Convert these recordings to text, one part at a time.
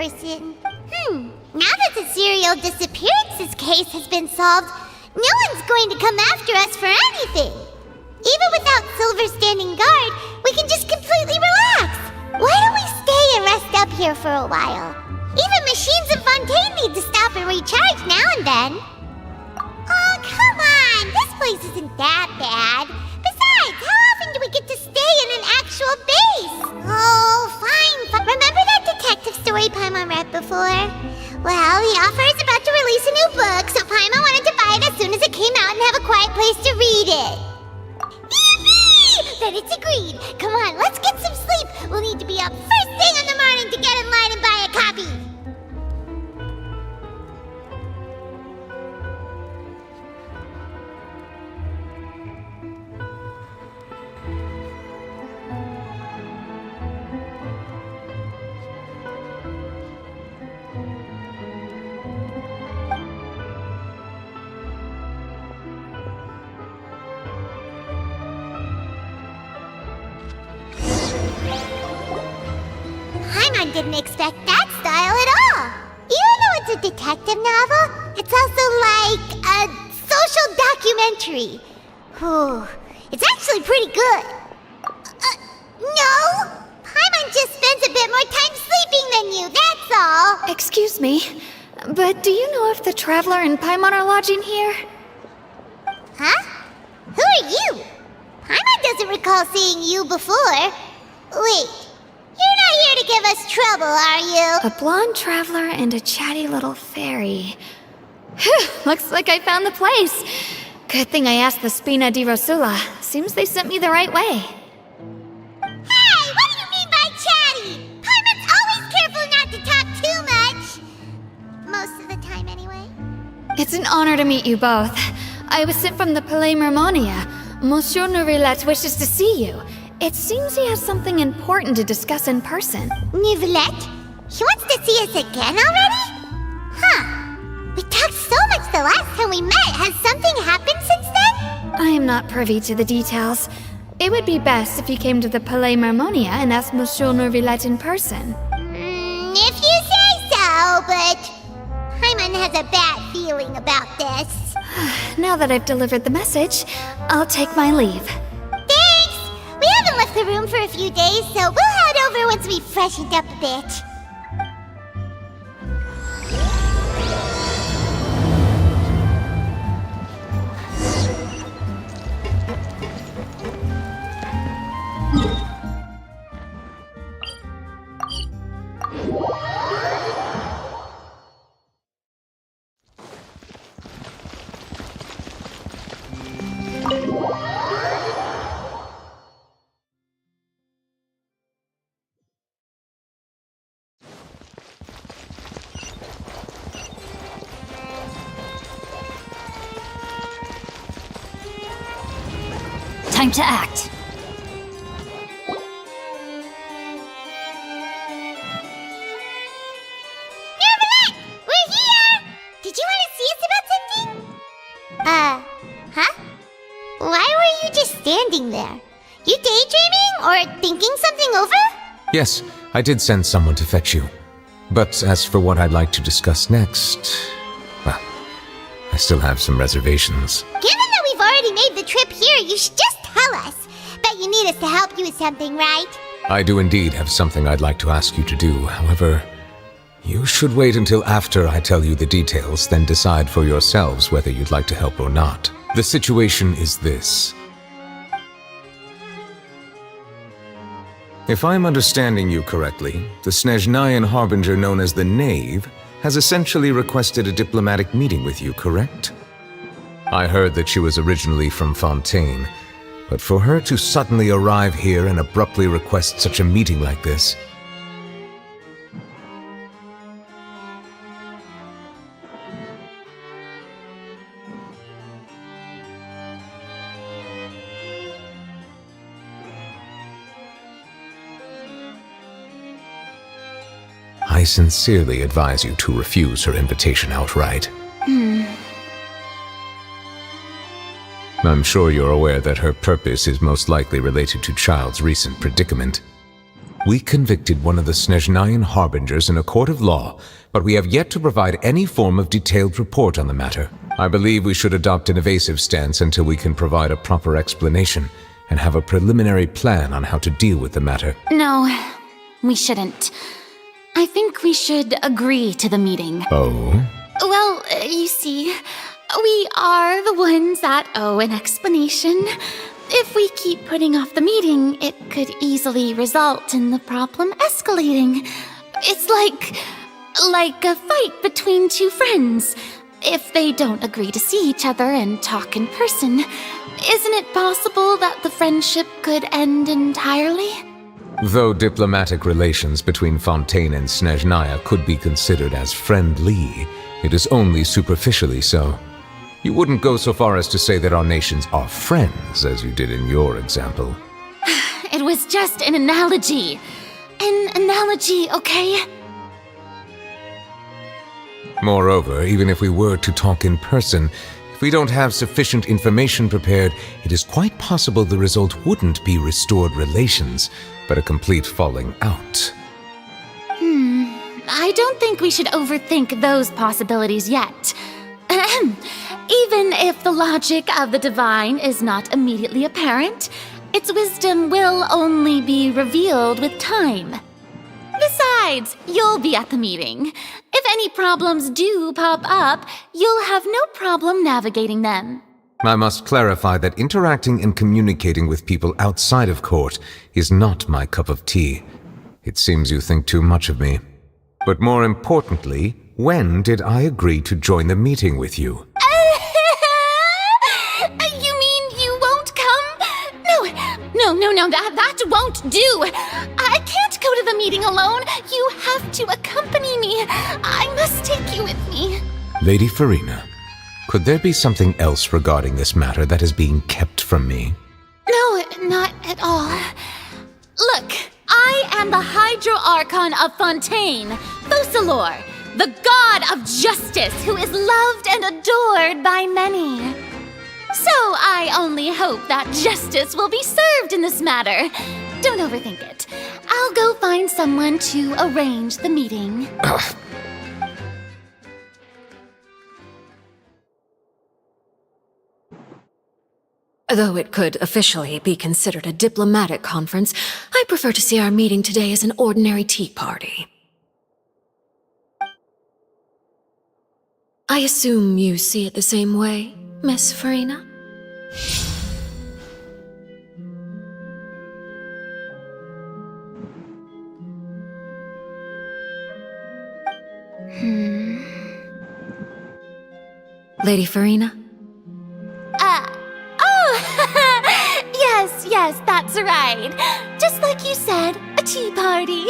person. Now that the serial disappearances case has been solved, no one's going to come after us for anything. Even without Silver standing guard, we can just completely relax. Why don't we stay and rest up here for a while? Even machines in Fontaine need to stop and recharge now and then. Oh, come on! This place isn't that bad. Besides, how often do we get to stay in an actual base? Oh, fine. Remember that detective story Paimon read before? Well, the author is about to release a new book, so Paimon wanted to buy it as soon as it came out and have a quiet place to read it. Yippee! Then it's agreed. Come on, let's get some sleep. We'll need to be up first thing in the morning to get in line and buy a copy. Paimon didn't expect that style at all. Even though it's a detective novel, it's also like a social documentary. Whew, it's actually pretty good. No! Paimon just spends a bit more time sleeping than you, that's all. Excuse me, but do you know if the Traveler and Paimon are lodging here? Huh? Who are you? Paimon doesn't recall seeing you before. Wait, you're not here to give us trouble, are you? A blonde traveler and a chatty little fairy. Whew, looks like I found the place. Good thing I asked the Spina di Rosula. Seems they sent me the right way. Hey, what do you mean by chatty? Paimon's always careful not to talk too much. Most of the time, anyway. It's an honor to meet you both. I was sent from the Palais Mermonia. Monsieur Nourilette wishes to see you. It seems he has something important to discuss in person. Nourilette? He wants to see us again already? Huh. We talked so much the last time we met. Has something happened since then? I am not privy to the details. It would be best if you came to the Palais Mermonia and asked Monsieur Nourilette in person. If you say so, but Paimon has a bad feeling about this. Now that I've delivered the message, I'll take my leave. Thanks! We haven't left the room for a few days, so we'll head over once we've freshened up a bit. Time to act. Nourilette! We're here! Did you want to see us about something? Huh? Why were you just standing there? You daydreaming or thinking something over? Yes, I did send someone to fetch you. But as for what I'd like to discuss next, well, I still have some reservations. Given that we've already made the trip here, you should just tell us. Bet you need us to help you with something, right? I do indeed have something I'd like to ask you to do. However, you should wait until after I tell you the details, then decide for yourselves whether you'd like to help or not. The situation is this. If I'm understanding you correctly, the Snezhnayan Harbinger known as the Knave has essentially requested a diplomatic meeting with you, correct? I heard that she was originally from Fontaine, but for her to suddenly arrive here and abruptly request such a meeting like this... I sincerely advise you to refuse her invitation outright. I'm sure you're aware that her purpose is most likely related to Child's recent predicament. We convicted one of the Snezhnayan harbingers in a court of law, but we have yet to provide any form of detailed report on the matter. I believe we should adopt an evasive stance until we can provide a proper explanation and have a preliminary plan on how to deal with the matter. No, we shouldn't. I think we should agree to the meeting. Oh? Well, you see, we are the ones that owe an explanation. If we keep putting off the meeting, it could easily result in the problem escalating. It's like a fight between two friends. If they don't agree to see each other and talk in person, isn't it possible that the friendship could end entirely? Though diplomatic relations between Fontaine and Snezhnaya could be considered as friendly, it is only superficially so. You wouldn't go so far as to say that our nations are friends, as you did in your example. It was just an analogy. An analogy, okay? Moreover, even if we were to talk in person, if we don't have sufficient information prepared, it is quite possible the result wouldn't be restored relations, but a complete falling out. I don't think we should overthink those possibilities yet. Even if the logic of the divine is not immediately apparent, its wisdom will only be revealed with time. Besides, you'll be at the meeting. If any problems do pop up, you'll have no problem navigating them. I must clarify that interacting and communicating with people outside of court is not my cup of tea. It seems you think too much of me. But more importantly, when did I agree to join the meeting with you? You mean you won't come? No, that won't do. I can't go to the meeting alone. You have to accompany me. I must take you with me. Lady Farina, could there be something else regarding this matter that is being kept from me? No, not at all. Look, I am the Hydro-Archon of Fontaine, Focalor, the god of justice who is loved and adored by many. So I only hope that justice will be served in this matter. Don't overthink it. I'll go find someone to arrange the meeting. Though it could officially be considered a diplomatic conference, I prefer to see our meeting today as an ordinary tea party. I assume you see it the same way, Miss Farina? Lady Farina? Yes, that's right. Just like you said, a tea party.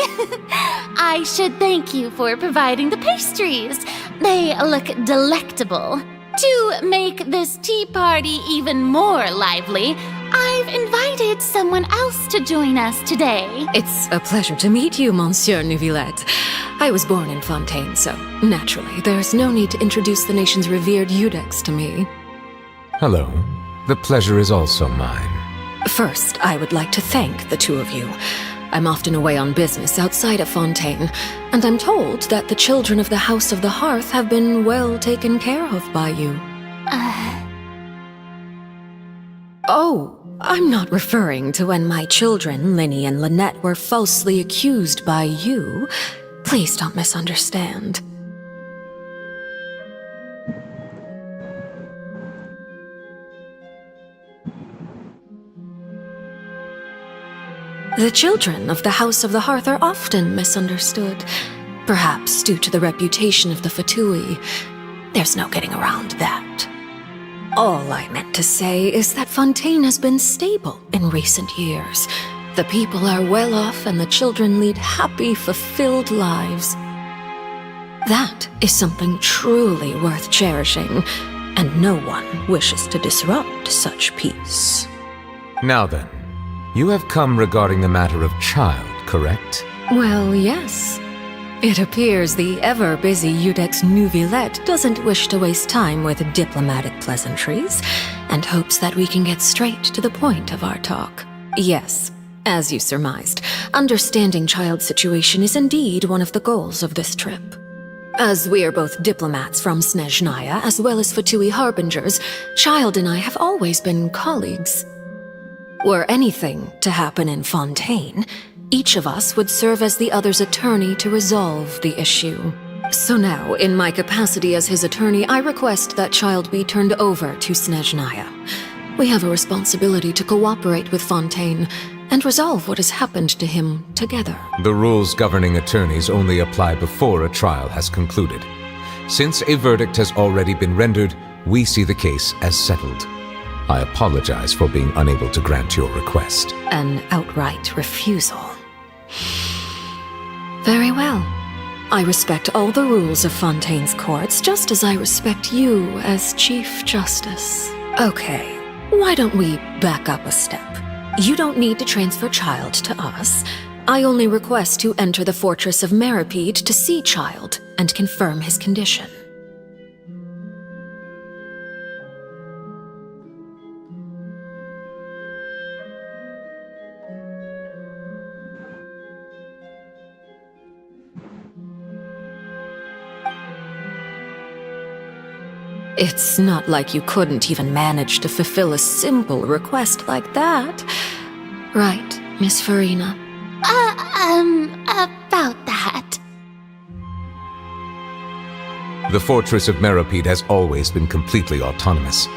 I should thank you for providing the pastries. They look delectable. To make this tea party even more lively, I've invited someone else to join us today. It's a pleasure to meet you, Monsieur Neuvillette. I was born in Fontaine, so naturally, there's no need to introduce the nation's revered Eudex to me. Hello. The pleasure is also mine. First, I would like to thank the two of you. I'm often away on business outside of Fontaine, and I'm told that the children of the House of the Hearth have been well taken care of by you. Oh, I'm not referring to when my children, Linny and Lynette, were falsely accused by you. Please don't misunderstand. The children of the House of the Hearth are often misunderstood, perhaps due to the reputation of the Fatui. There's no getting around that. All I meant to say is that Fontaine has been stable in recent years. The people are well off and the children lead happy, fulfilled lives. That is something truly worth cherishing, and no one wishes to disrupt such peace. Now then, you have come regarding the matter of child, correct? Well, yes. It appears the ever-busy Eudex Neuvillette doesn't wish to waste time with diplomatic pleasantries, and hopes that we can get straight to the point of our talk. Yes, As you surmised, understanding Child's situation is indeed one of the goals of this trip. As we are both diplomats from Snezhnaya as well as Fatui Harbingers, Child and I have always been colleagues. Were anything to happen in Fontaine, each of us would serve as the other's attorney to resolve the issue. So now, in my capacity as his attorney, I request that Child be turned over to Snezhnaya. We have a responsibility to cooperate with Fontaine and resolve what has happened to him together. The rules governing attorneys only apply before a trial has concluded. Since a verdict has already been rendered, we see the case as settled. I apologize for being unable to grant your request. An outright refusal. Very well. I respect all the rules of Fontaine's courts, just as I respect you as Chief Justice. Okay, why don't we back up a step? You don't need to transfer Child to us. I only request to enter the fortress of Meripede to see Child and confirm his condition. It's not like you couldn't even manage to fulfill a simple request like that. Right, Miss Farina? About that. The fortress of Meripede has always been completely autonomous.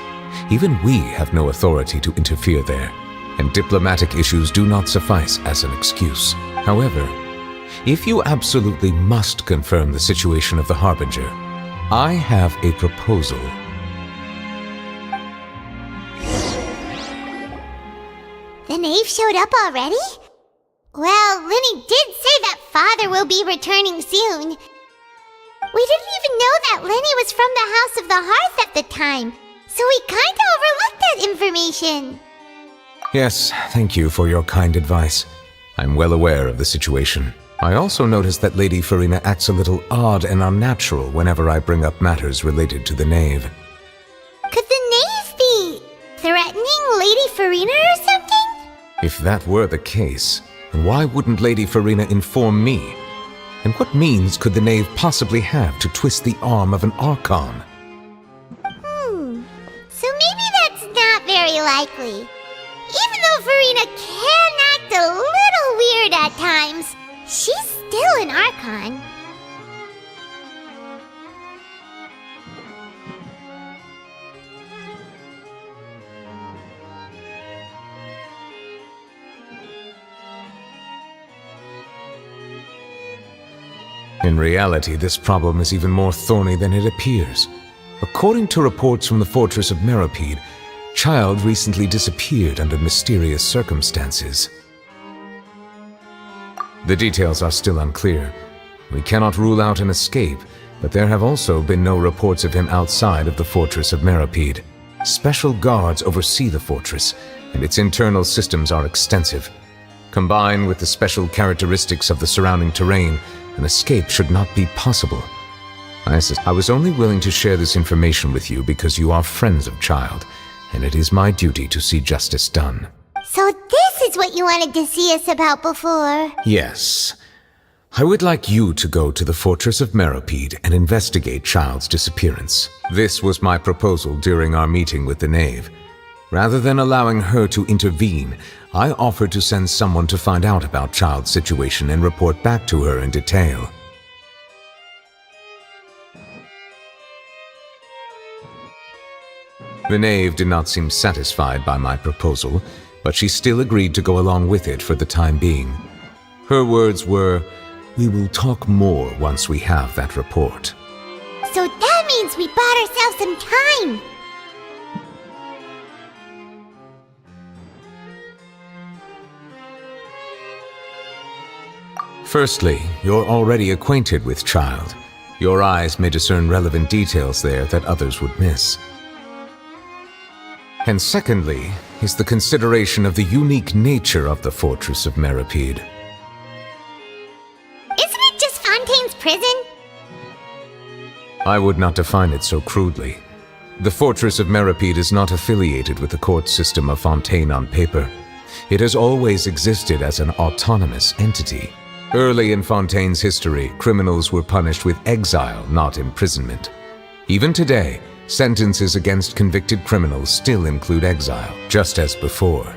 Even we have no authority to interfere there, and diplomatic issues do not suffice as an excuse. However, if you absolutely must confirm the situation of the Harbinger, I have a proposal. The knave showed up already? Well, Linny did say that Father will be returning soon. We didn't even know that Linny was from the House of the Hearth at the time, so we kinda overlooked that information. Yes, thank you for your kind advice. I'm well aware of the situation. I also noticed that Lady Farina acts a little odd and unnatural whenever I bring up matters related to the knave. Could the knave be threatening Lady Farina or something? If that were the case, then why wouldn't Lady Farina inform me? And what means could the knave possibly have to twist the arm of an Archon? So maybe that's not very likely. Even though Farina can act a little weird at times, she's still an Archon. In reality, this problem is even more thorny than it appears. According to reports from the fortress of Meripede, Child recently disappeared under mysterious circumstances. The details are still unclear. We cannot rule out an escape, but there have also been no reports of him outside of the fortress of Meripede. Special guards oversee the fortress, and its internal systems are extensive. Combined with the special characteristics of the surrounding terrain, an escape should not be possible. I was only willing to share this information with you because you are friends of Child, and it is my duty to see justice done. So this is what you wanted to see us about before? Yes. I would like you to go to the fortress of Meripede and investigate Child's disappearance. This was my proposal during our meeting with the knave. Rather than allowing her to intervene, I offered to send someone to find out about Child's situation and report back to her in detail. The knave did not seem satisfied by my proposal, but she still agreed to go along with it for the time being. Her words were, "We will talk more once we have that report." So that means we bought ourselves some time. Firstly, you're already acquainted with Child. Your eyes may discern relevant details there that others would miss. And secondly, is the consideration of the unique nature of the fortress of Meripede. Isn't it just Fontaine's prison? I would not define it so crudely. The fortress of Meripede is not affiliated with the court system of Fontaine on paper. It has always existed as an autonomous entity. Early in Fontaine's history, criminals were punished with exile, not imprisonment. Even today, sentences against convicted criminals still include exile, just as before.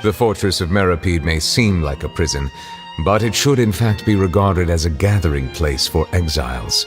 The fortress of Meripede may seem like a prison, but it should in fact be regarded as a gathering place for exiles.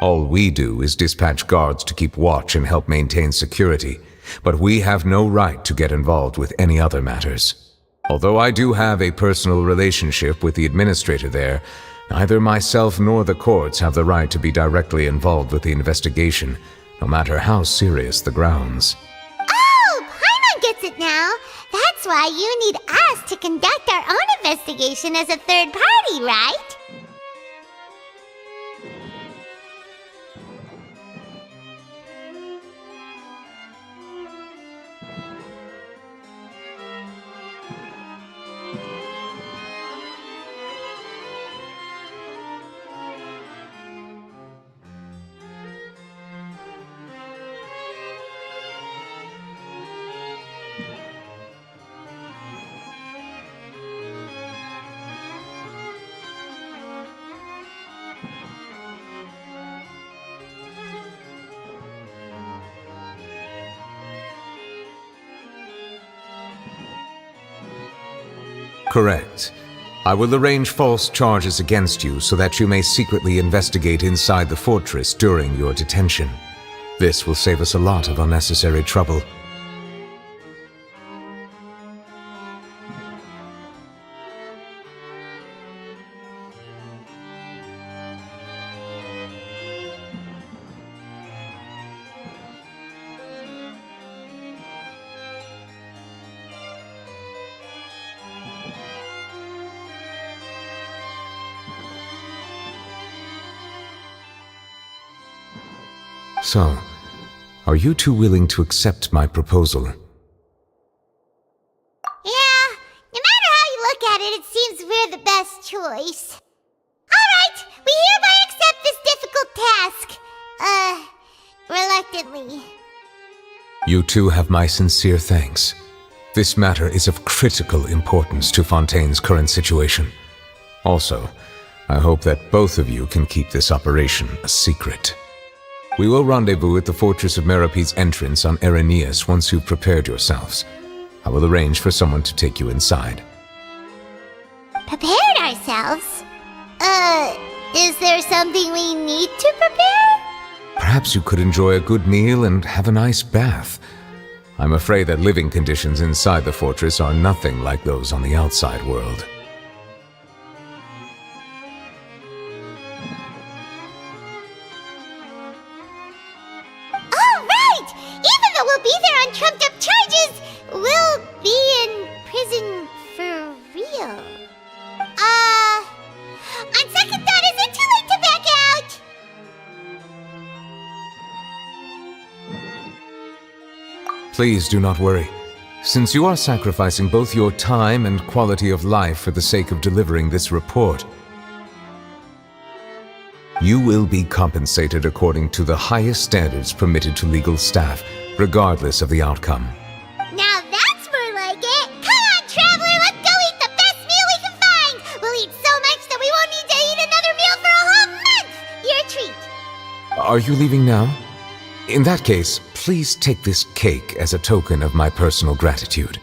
All we do is dispatch guards to keep watch and help maintain security, but we have no right to get involved with any other matters. Although I do have a personal relationship with the administrator there, neither myself nor the courts have the right to be directly involved with the investigation, no matter how serious the grounds. Oh, Paimon gets it now. That's why you need us to conduct our own investigation as a third party, right? Correct. I will arrange false charges against you so that you may secretly investigate inside the fortress during your detention. This will save us a lot of unnecessary trouble. So, are you two willing to accept my proposal? Yeah, no matter how you look at it, it seems we're the best choice. Alright, we hereby accept this difficult task. Reluctantly. You two have my sincere thanks. This matter is of critical importance to Fontaine's current situation. Also, I hope that both of you can keep this operation a secret. We will rendezvous at the Fortress of Meripede's entrance on Erinius once you've prepared yourselves. I will arrange for someone to take you inside. Prepared ourselves? Is there something we need to prepare? Perhaps you could enjoy a good meal and have a nice bath. I'm afraid that living conditions inside the fortress are nothing like those on the outside world. All right! Even though we'll be there on trumped-up charges, we'll be in prison for real. On second thought, is it too late to back out? Please do not worry. Since you are sacrificing both your time and quality of life for the sake of delivering this report, you will be compensated according to the highest standards permitted to legal staff, regardless of the outcome. Now that's more like it! Come on, traveler, let's go eat the best meal we can find! We'll eat so much that we won't need to eat another meal for a whole month! Your treat! Are you leaving now? In that case, please take this cake as a token of my personal gratitude.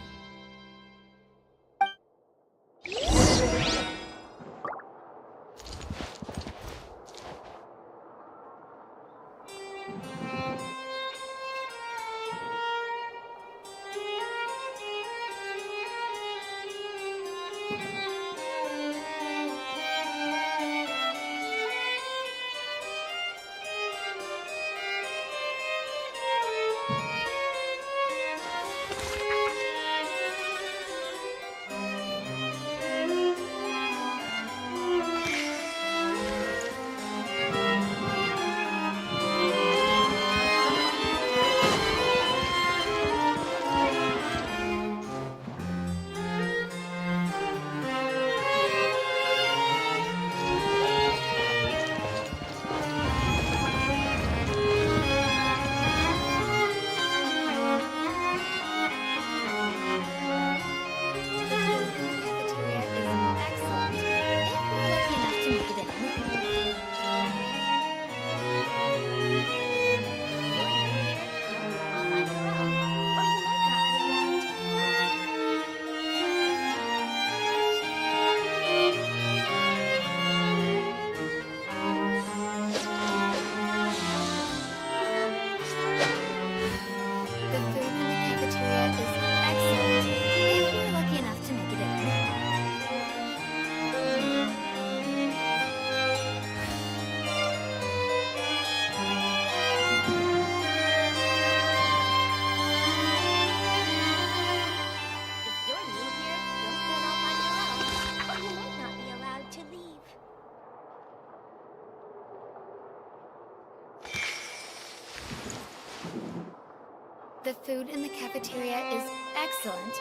The food in the cafeteria is excellent,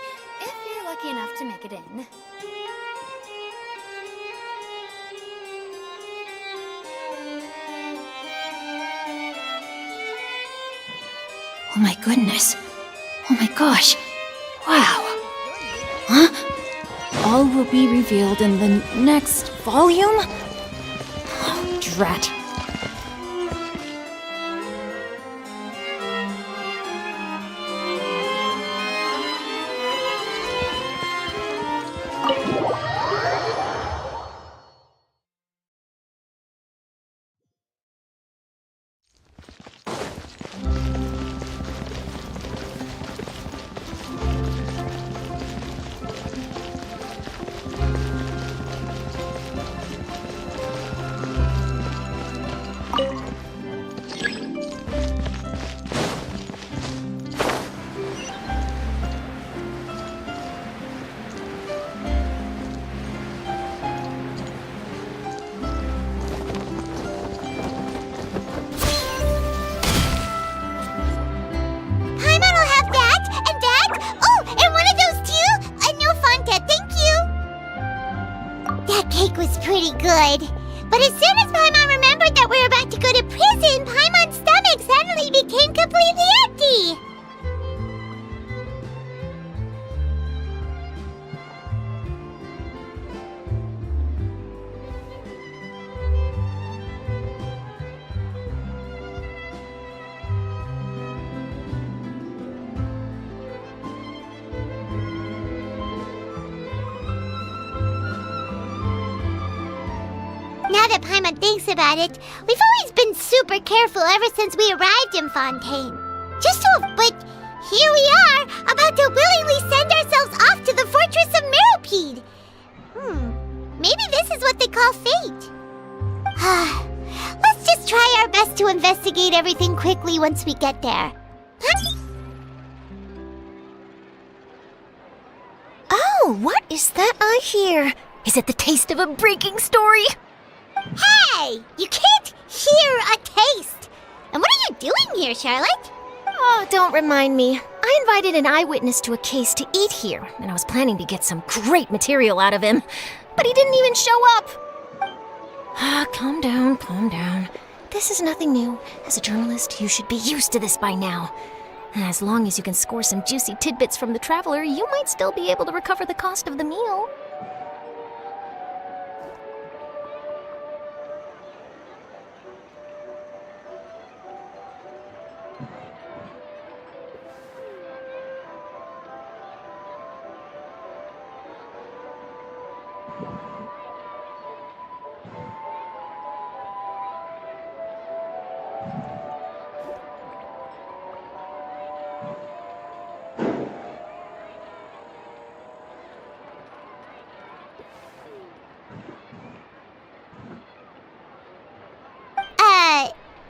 if you're lucky enough to make it in. Oh my goodness. Oh my gosh. Wow. Huh? All will be revealed in the next volume? Oh, drat. Pretty good. But as soon as Paimon remembered that we were about to go to prison, Paimon's stomach suddenly became completely empty. Now that Paimon thinks about it, we've always been super careful ever since we arrived in Fontaine. But here we are, about to willingly send ourselves off to the fortress of Meropide. Maybe this is what they call fate. Let's just try our best to investigate everything quickly once we get there. Oh, what is that I hear? Is it the taste of a breaking story? Hey! You can't hear a taste! And what are you doing here, Charlotte? Oh, don't remind me. I invited an eyewitness to a case to eat here, and I was planning to get some great material out of him. But he didn't even show up. Calm down, calm down. This is nothing new. As a journalist, you should be used to this by now. As long as you can score some juicy tidbits from the traveler, you might still be able to recover the cost of the meal.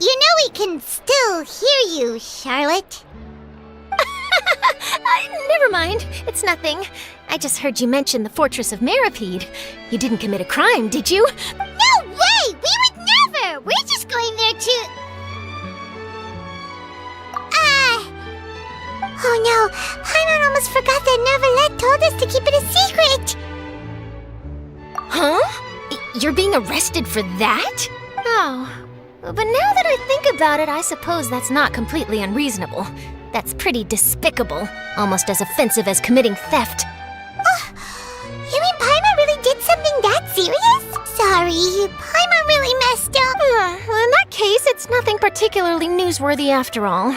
You know we can still hear you, Charlotte. Never mind. It's nothing. I just heard you mention the Fortress of Meropide. You didn't commit a crime, did you? No way! We would never! We're just going there to... Oh no, Paimon almost forgot that Neverlet told us to keep it a secret! Huh? You're being arrested for that? Oh. But now that I think about it, I suppose that's not completely unreasonable. That's pretty despicable, almost as offensive as committing theft. You mean Paimon really did something that serious? Sorry, Paimon really messed up. Well, in that case, it's nothing particularly newsworthy after all.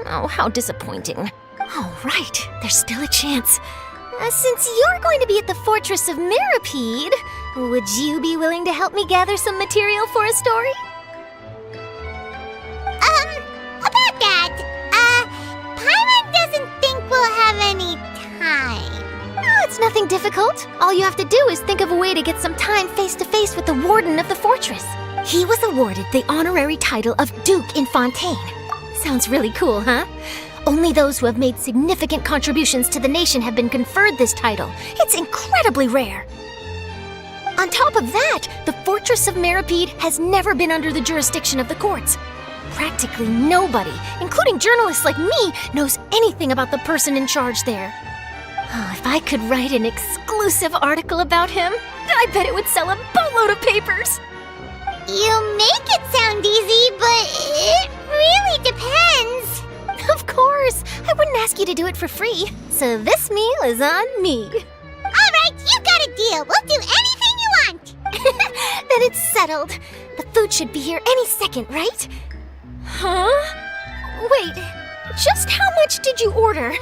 Oh, how disappointing. All right, there's still a chance. Since you're going to be at the Fortress of Meropide, would you be willing to help me gather some material for a story? About that, Paimon doesn't think we'll have any time. Oh, it's nothing difficult. All you have to do is think of a way to get some time face-to-face with the warden of the fortress. He was awarded the honorary title of Duke in Fontaine. Sounds really cool, huh? Only those who have made significant contributions to the nation have been conferred this title. It's incredibly rare. On top of that, the Fortress of Meropide has never been under the jurisdiction of the courts. Practically nobody, including journalists like me, knows anything about the person in charge there. Oh, if I could write an exclusive article about him, I bet it would sell a boatload of papers. You make it sound easy, but it really depends. Of course, I wouldn't ask you to do it for free, so this meal is on me. All right, you got a deal. We'll do anything you want. Then it's settled. The food should be here any second, right? Huh? Wait, just how much did you order?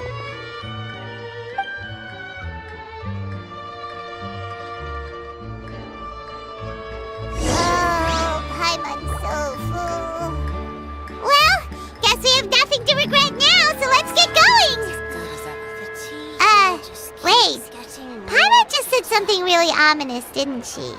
Oh, Paimon's so full. Well, guess we have nothing to regret now, so let's get going. Wait. Paimon just said something really ominous, didn't she?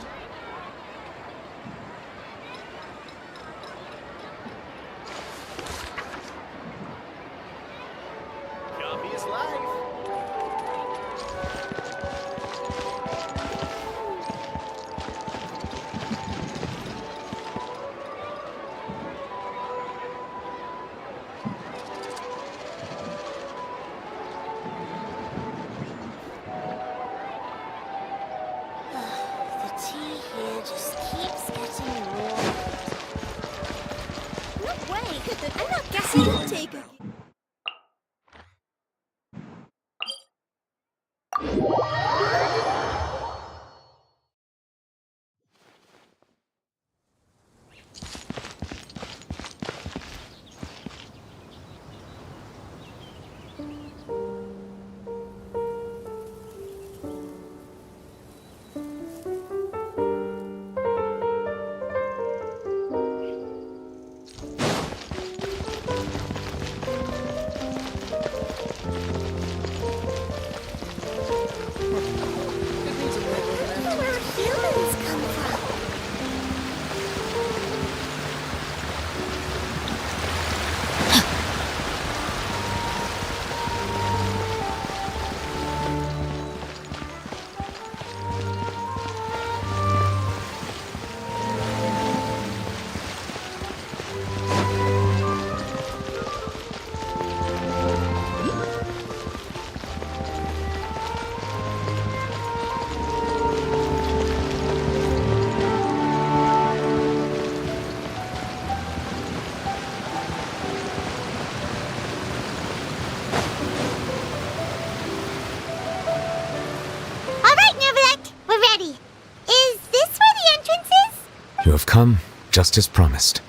come, just as promised.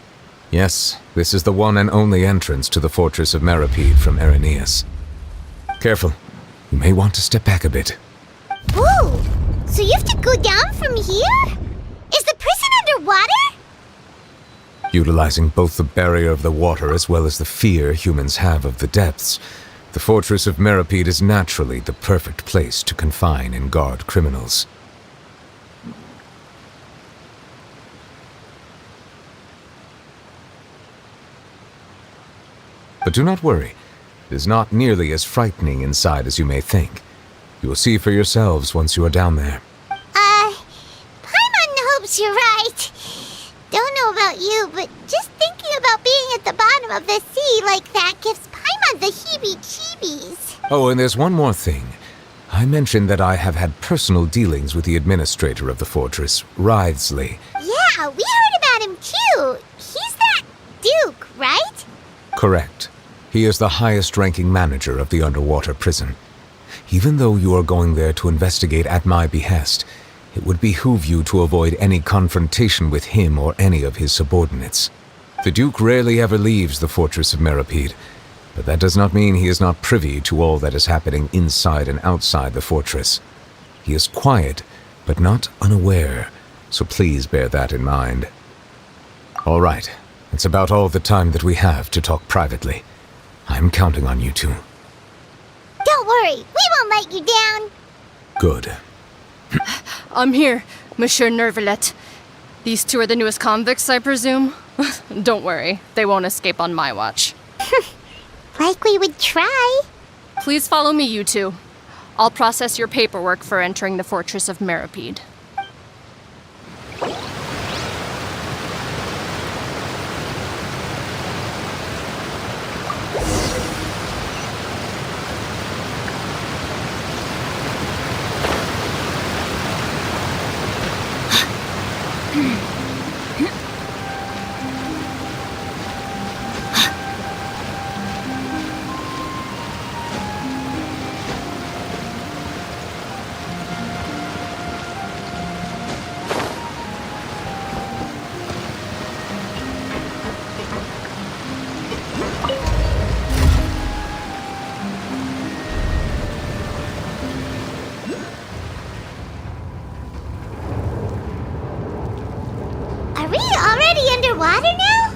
Yes, this is the one and only entrance to the fortress of Meripede from Irenaeus. Careful. You may want to step back a bit. Whoa! So you have to go down from here? Is the prison underwater? Utilizing both the barrier of the water as well as the fear humans have of the depths, the fortress of Meripede is naturally the perfect place to confine and guard criminals. But do not worry. It is not nearly as frightening inside as you may think. You will see for yourselves once you are down there. Paimon hopes you're right. Don't know about you, but just thinking about being at the bottom of the sea like that gives Paimon the heebie-jeebies. Oh, and there's one more thing. I mentioned that I have had personal dealings with the administrator of the fortress, Writhsley. Yeah, we heard about him too. He's that Duke, right? Correct. He is the highest-ranking manager of the underwater prison. Even though you are going there to investigate at my behest, it would behoove you to avoid any confrontation with him or any of his subordinates. The Duke rarely ever leaves the fortress of Meripede, but that does not mean he is not privy to all that is happening inside and outside the fortress. He is quiet, but not unaware, so please bear that in mind. All right, it's about all the time that we have to talk privately. I'm counting on you two. Don't worry, we won't let you down. Good. I'm here, Monsieur Nervalet. These two are the newest convicts, I presume? Don't worry, they won't escape on my watch. Like we would try. Please follow me, you two. I'll process your paperwork for entering the Fortress of Meripede. Are we already underwater now?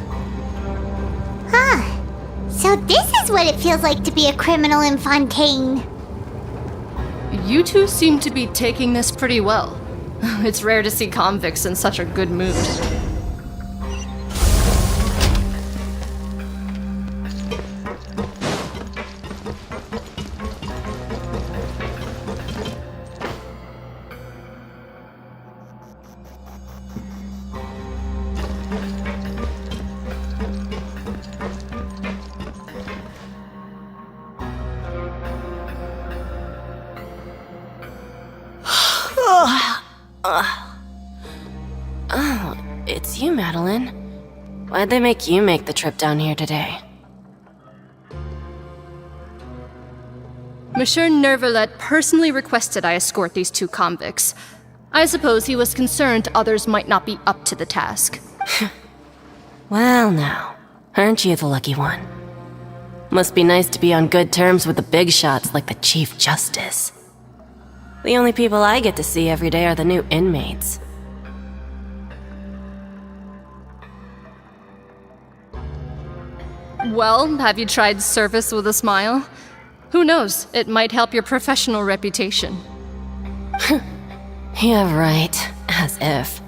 Huh. So this is what it feels like to be a criminal in Fontaine. You two seem to be taking this pretty well. It's rare to see convicts in such a good mood. Oh, it's you, Madeline. Why'd they make you make the trip down here today? Monsieur Nervalet personally requested I escort these two convicts. I suppose he was concerned others might not be up to the task. Well now, aren't you the lucky one? Must be nice to be on good terms with the big shots like the Chief Justice. The only people I get to see every day are the new inmates. Well, have you tried service with a smile? Who knows, it might help your professional reputation. Yeah, right. As if.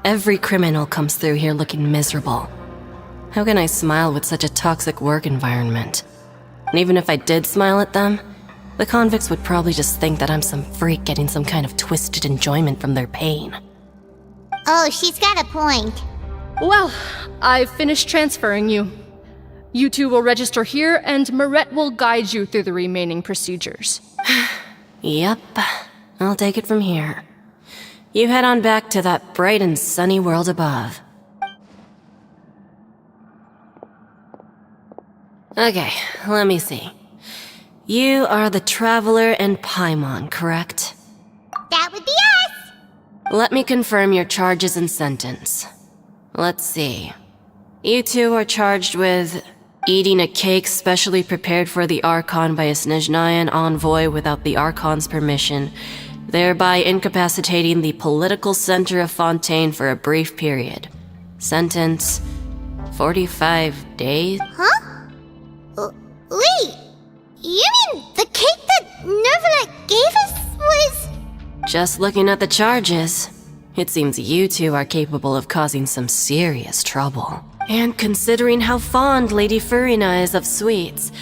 Every criminal comes through here looking miserable. How can I smile with such a toxic work environment? And even if I did smile at them, the convicts would probably just think that I'm some freak getting some kind of twisted enjoyment from their pain. Oh, she's got a point. Well, I've finished transferring you. You two will register here, and Mirette will guide you through the remaining procedures. Yep, I'll take it from here. You head on back to that bright and sunny world above. Okay, let me see. You are the Traveler and Paimon, correct? That would be us. Let me confirm your charges and sentence. Let's see. You two are charged with eating a cake specially prepared for the Archon by a Snezhnayan envoy without the Archon's permission, thereby incapacitating the political center of Fontaine for a brief period. Sentence: 45 days? Huh? Wait, you mean the cake that Nervalet gave us was... Just looking at the charges, it seems you two are capable of causing some serious trouble. And considering how fond Lady Furina is of sweets,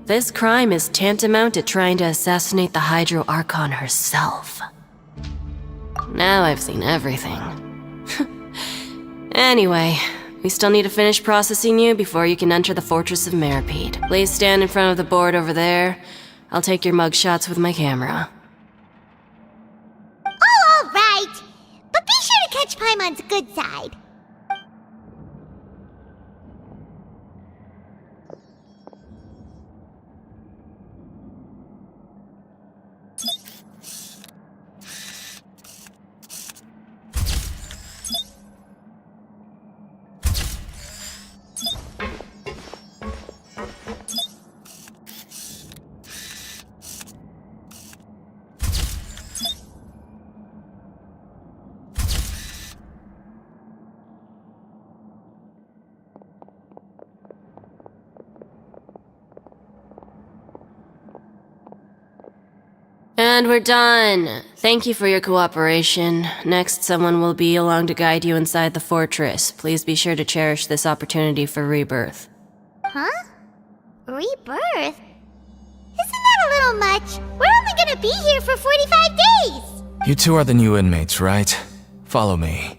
this crime is tantamount to trying to assassinate the Hydro Archon herself. Now I've seen everything. Anyway, we still need to finish processing you before you can enter the Fortress of Meripede. Please stand in front of the board over there. I'll take your mug shots with my camera. Oh, all right. But be sure to catch Paimon's good side. And we're done. Thank you for your cooperation. Next, someone will be along to guide you inside the fortress. Please be sure to cherish this opportunity for rebirth. Huh? Rebirth? Isn't that a little much? We're only gonna be here for 45 days! You two are the new inmates, right? Follow me.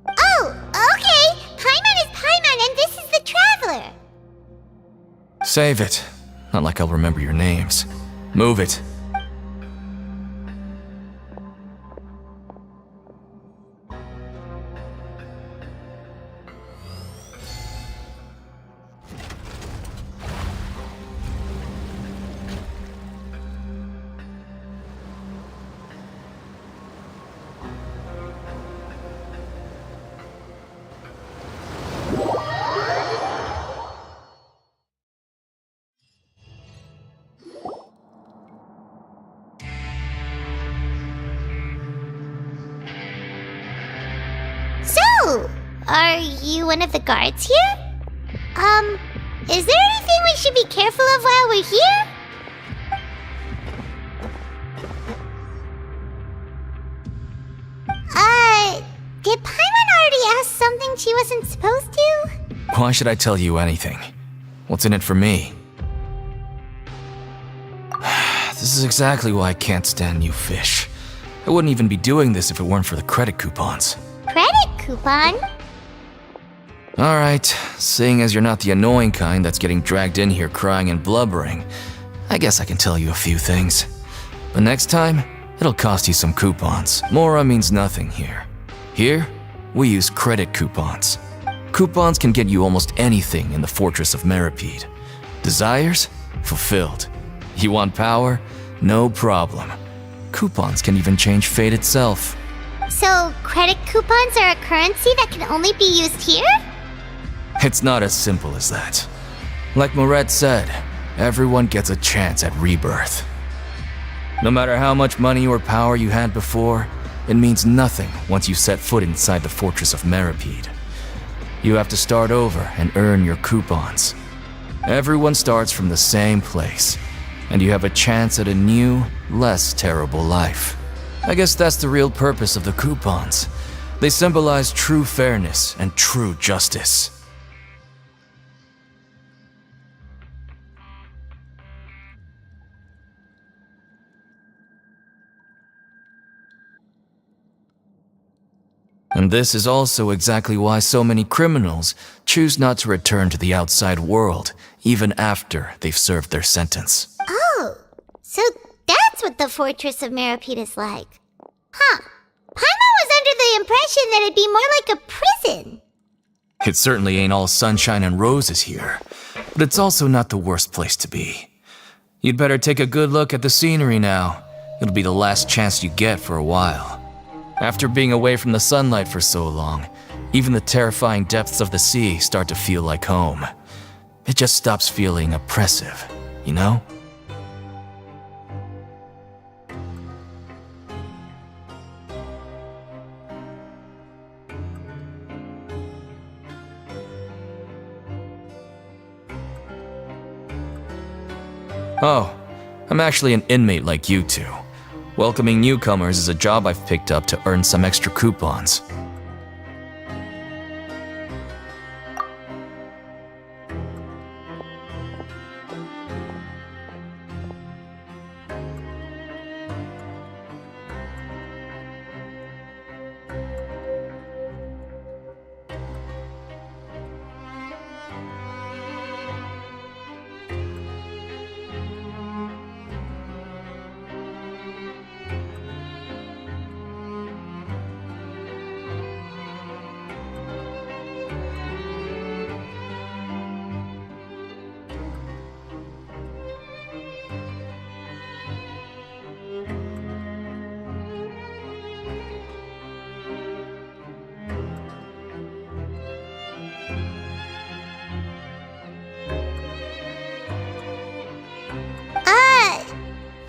Oh, okay. Paimon is Paimon and this is the Traveler. Save it. Not like I'll remember your names. Move it. So, are you one of the guards here? Is there anything we should be careful of while we're here? Did Paimon already ask something she wasn't supposed to? Why should I tell you anything? What's in it for me? This is exactly why I can't stand you fish. I wouldn't even be doing this if it weren't for the credit coupons. Credit coupon? Alright, seeing as you're not the annoying kind that's getting dragged in here crying and blubbering, I guess I can tell you a few things. But next time, it'll cost you some coupons. Mora means nothing here. Here, we use credit coupons. Coupons can get you almost anything in the Fortress of Meripede. Desires? Fulfilled. You want power? No problem. Coupons can even change fate itself. So, credit coupons are a currency that can only be used here? It's not as simple as that. Like Moret said, everyone gets a chance at rebirth. No matter how much money or power you had before, it means nothing once you set foot inside the Fortress of Meripede. You have to start over and earn your coupons. Everyone starts from the same place, and you have a chance at a new, less terrible life. I guess that's the real purpose of the coupons. They symbolize true fairness and true justice. And this is also exactly why so many criminals choose not to return to the outside world, even after they've served their sentence. Oh, so that's what the Fortress of Meripede is like. Huh. Paimon was under the impression that it'd be more like a prison. It certainly ain't all sunshine and roses here, but it's also not the worst place to be. You'd better take a good look at the scenery now. It'll be the last chance you get for a while. After being away from the sunlight for so long, Even the terrifying depths of the sea start to feel like home. It just stops feeling oppressive, you know? Oh, I'm actually an inmate like you two. Welcoming newcomers is a job I've picked up to earn some extra coupons.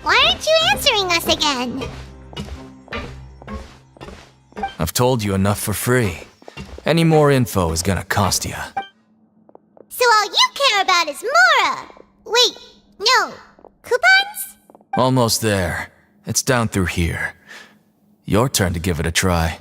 Why aren't you answering us again? I've told you enough for free. Any more info is gonna cost you. So all you care about is Mora! Wait, no. Coupons? Almost there. It's down through here. Your turn to give it a try.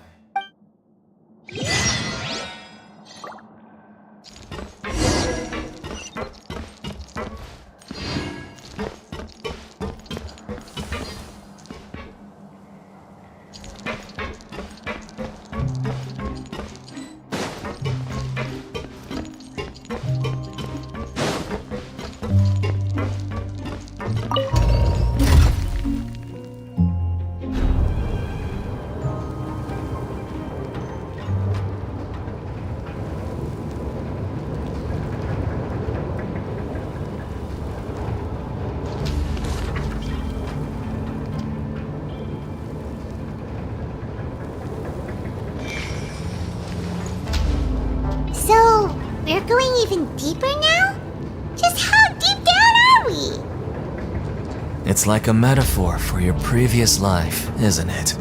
So, we're going even deeper now? Just how deep down are we? It's like a metaphor for your previous life, isn't it?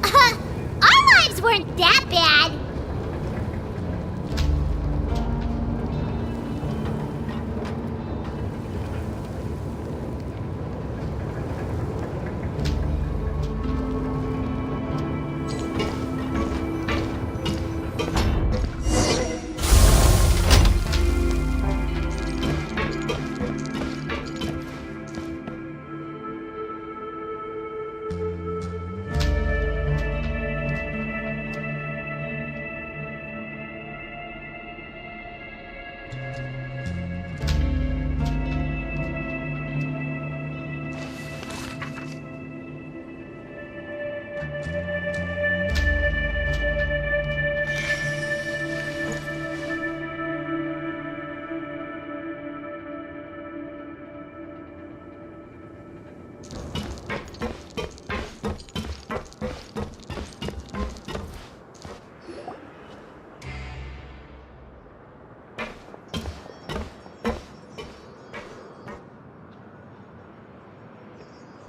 Our lives weren't that bad.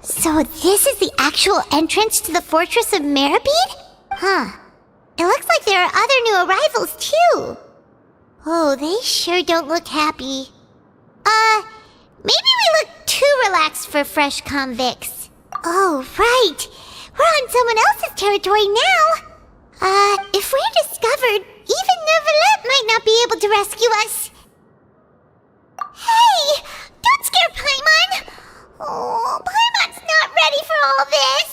So this is the actual entrance to the Fortress of Meribed? Huh. It looks like there are other new arrivals, too. Oh, they sure don't look happy. Maybe we look too relaxed for fresh convicts. Oh, right. We're on someone else's territory now. If we're discovered, even Neuvillette might not be able to rescue us. Hey! Don't scare Paimon! Oh, Paimon's not ready for all this.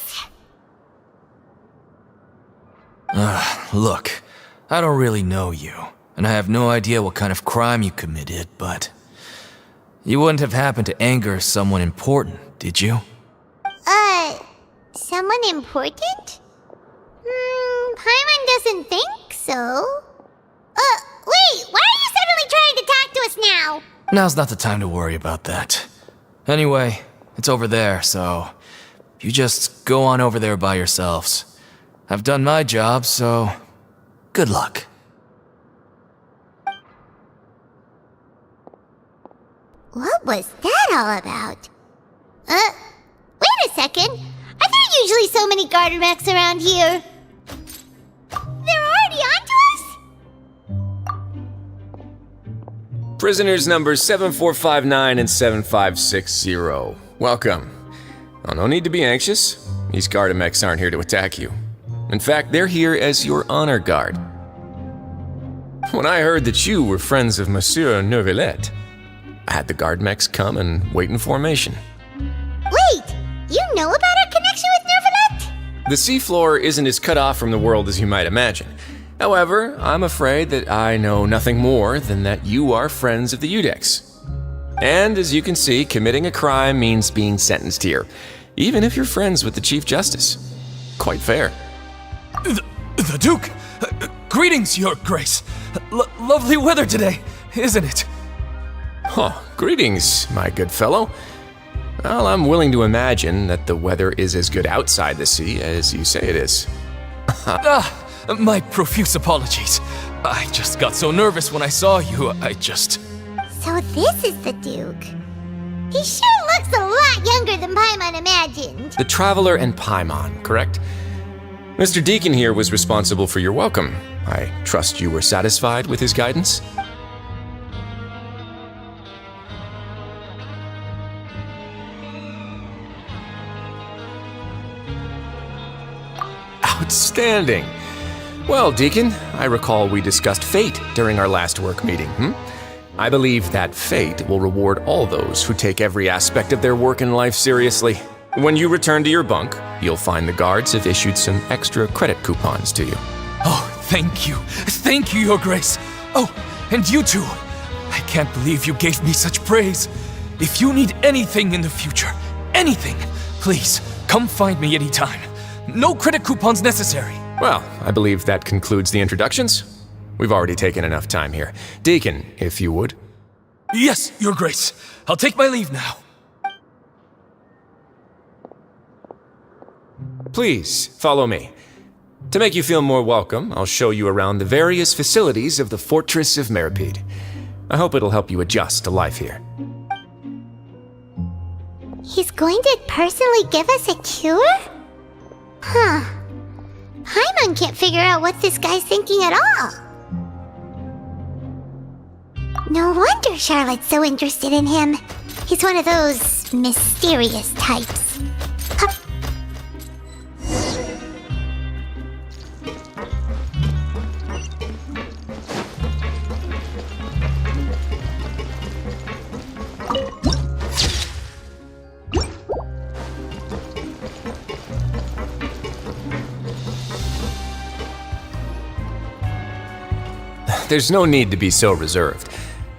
Look, I don't really know you, and I have no idea what kind of crime you committed, but you wouldn't have happened to anger someone important, did you? Someone important? Paimon doesn't think so. Wait, why are you suddenly trying to talk to us now? Now's not the time to worry about that. Anyway, it's over there, so you just go on over there by yourselves. I've done my job, so Good luck. What was that all about? Wait a second. Are there usually so many garter mechs around here? They're already onto us? Prisoners numbers 7459 and 7560. Welcome. Oh, no need to be anxious. These Gardamex aren't here to attack you. In fact, they're here as your honor guard. When I heard that you were friends of Monsieur Neuvillette, I had the Gardamex come and wait in formation. Wait! You know about our connection with Neuvillette? The seafloor isn't as cut off from the world as you might imagine. However, I'm afraid that I know nothing more than that you are friends of the Udex. And as you can see, committing a crime means being sentenced here, even if you're friends with the Chief Justice. Quite fair. The Duke! Greetings, Your Grace. Lovely weather today, isn't it? Oh, greetings, my good fellow. Well, I'm willing to imagine that the weather is as good outside the sea as you say it is. My profuse apologies. I just got so nervous when I saw you, So this is the Duke. He sure looks a lot younger than Paimon imagined. The Traveler and Paimon, correct? Mr. Deacon here was responsible for your welcome. I trust you were satisfied with his guidance? Outstanding. Well, Deacon, I recall we discussed fate during our last work meeting, I believe that fate will reward all those who take every aspect of their work and life seriously. When you return to your bunk, you'll find the guards have issued some extra credit coupons to you. Oh, thank you. Thank you, Your Grace. Oh, and you too. I can't believe you gave me such praise. If you need anything in the future, anything, please come find me anytime. No credit coupons necessary. Well, I believe that concludes the introductions. We've already taken enough time here. Deacon, if you would. Yes, Your Grace. I'll take my leave now. Please, follow me. To make you feel more welcome, I'll show you around the various facilities of the Fortress of Meripede. I hope it'll help you adjust to life here. He's going to personally give us a cure? Huh. Paimon can't figure out what this guy's thinking at all. No wonder Charlotte's so interested in him. He's one of those mysterious types. Huh. There's no need to be so reserved.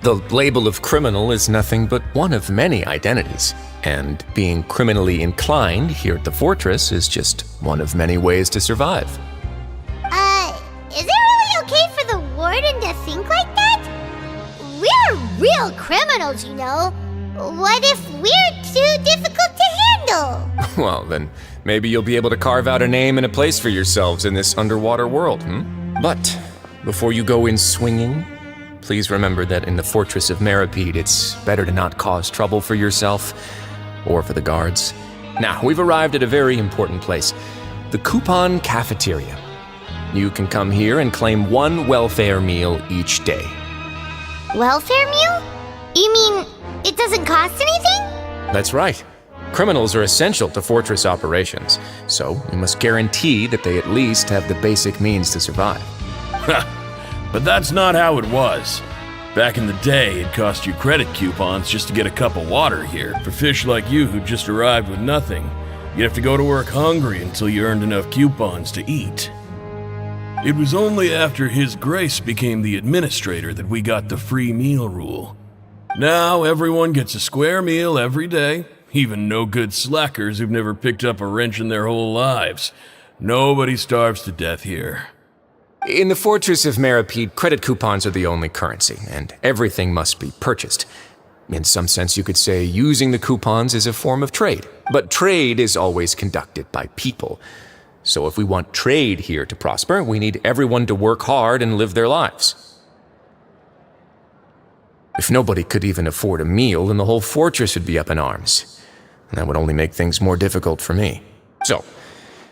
The label of criminal is nothing but one of many identities, and being criminally inclined here at the fortress is just one of many ways to survive. Is it really okay for the warden to think like that? We're real criminals, you know. What if we're too difficult to handle? Well, then maybe you'll be able to carve out a name and a place for yourselves in this underwater world, But before you go in swinging, please remember that in the Fortress of Meripede, it's better to not cause trouble for yourself or for the guards. Now, we've arrived at a very important place, the Coupon Cafeteria. You can come here and claim one welfare meal each day. Welfare meal? You mean it doesn't cost anything? That's right. Criminals are essential to Fortress operations, so we must guarantee that they at least have the basic means to survive. But that's not how it was. Back in the day, it cost you credit coupons just to get a cup of water here. For fish like you who just arrived with nothing, you'd have to go to work hungry until you earned enough coupons to eat. It was only after His Grace became the administrator that we got the free meal rule. Now everyone gets a square meal every day, even no-good slackers who've never picked up a wrench in their whole lives. Nobody starves to death here. In the Fortress of Meripede, credit coupons are the only currency, and everything must be purchased. In some sense, you could say using the coupons is a form of trade. But trade is always conducted by people. So if we want trade here to prosper, we need everyone to work hard and live their lives. If nobody could even afford a meal, then the whole fortress would be up in arms. And that would only make things more difficult for me. So,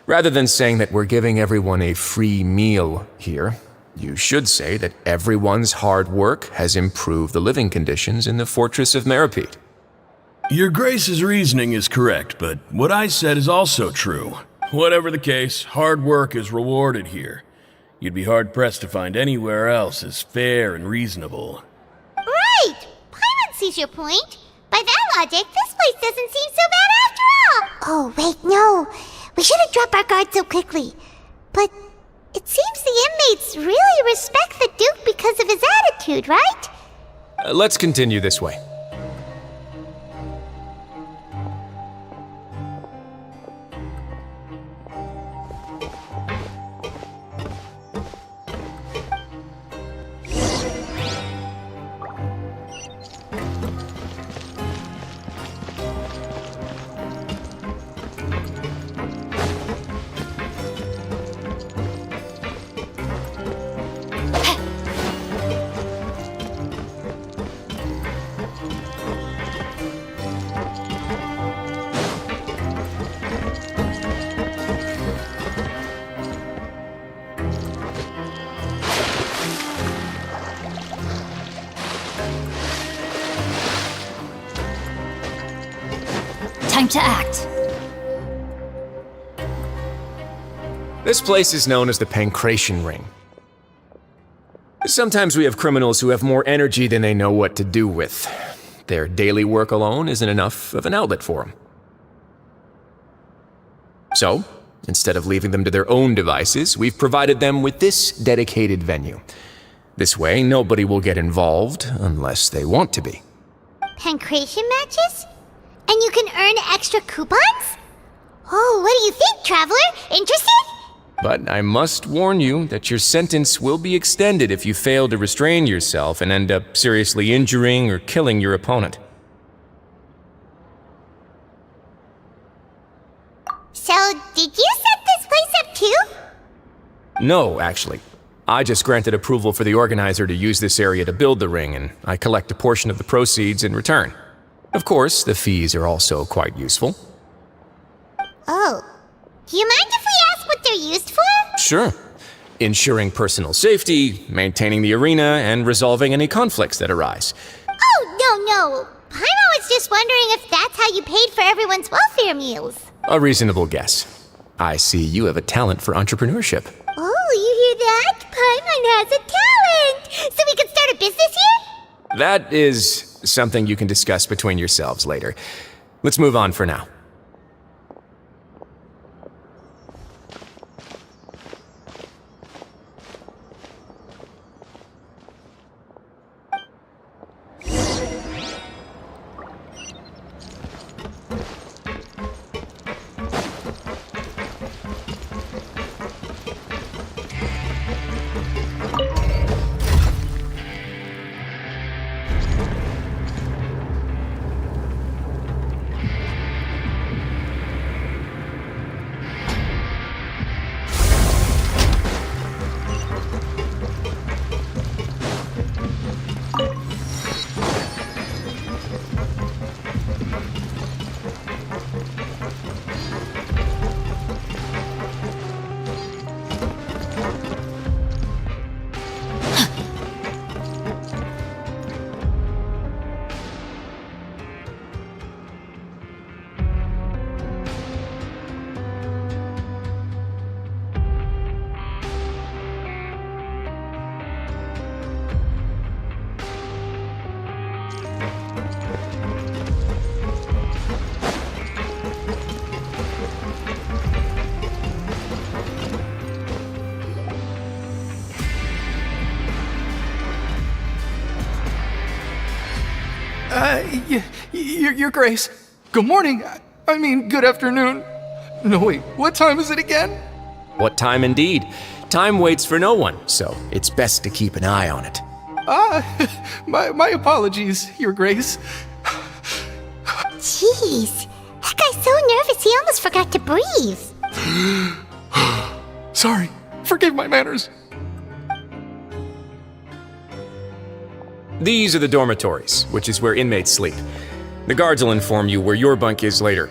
rather than saying that we're giving everyone a free meal here, you should say that everyone's hard work has improved the living conditions in the fortress of Meripede. Your Grace's reasoning is correct, but what I said is also true. Whatever the case, hard work is rewarded here. You'd be hard-pressed to find anywhere else as fair and reasonable. Right! Paimon sees your point. By that logic, this place doesn't seem so bad after all. Oh, wait, no. We shouldn't drop our guard so quickly. But it seems the inmates really respect the Duke because of his attitude, right? Let's continue this way. Time to act. This place is known as the Pancration Ring. Sometimes we have criminals who have more energy than they know what to do with. Their daily work alone isn't enough of an outlet for them. So, instead of leaving them to their own devices, we've provided them with this dedicated venue. This way, nobody will get involved unless they want to be. Pancration matches? And you can earn extra coupons? Oh, what do you think, Traveler? Interested? But I must warn you that your sentence will be extended if you fail to restrain yourself and end up seriously injuring or killing your opponent. So, did you set this place up too? No, actually. I just granted approval for the organizer to use this area to build the ring, and I collect a portion of the proceeds in return. Of course, the fees are also quite useful. Oh. Do you mind if we ask what they're used for? Sure. Ensuring personal safety, maintaining the arena, and resolving any conflicts that arise. Oh, no. Paimon was just wondering if that's how you paid for everyone's welfare meals. A reasonable guess. I see you have a talent for entrepreneurship. Oh, you hear that? Paimon has a talent! So we can start a business here? That is something you can discuss between yourselves later. Let's move on for now. Your Grace. Good morning. I mean, good afternoon. No, wait, what time is it again? What time indeed? Time waits for no one, so it's best to keep an eye on it. My apologies, Your Grace. Jeez, that guy's so nervous he almost forgot to breathe. Sorry. Forgive my manners. These are the dormitories, which is where inmates sleep. The guards will inform you where your bunk is later.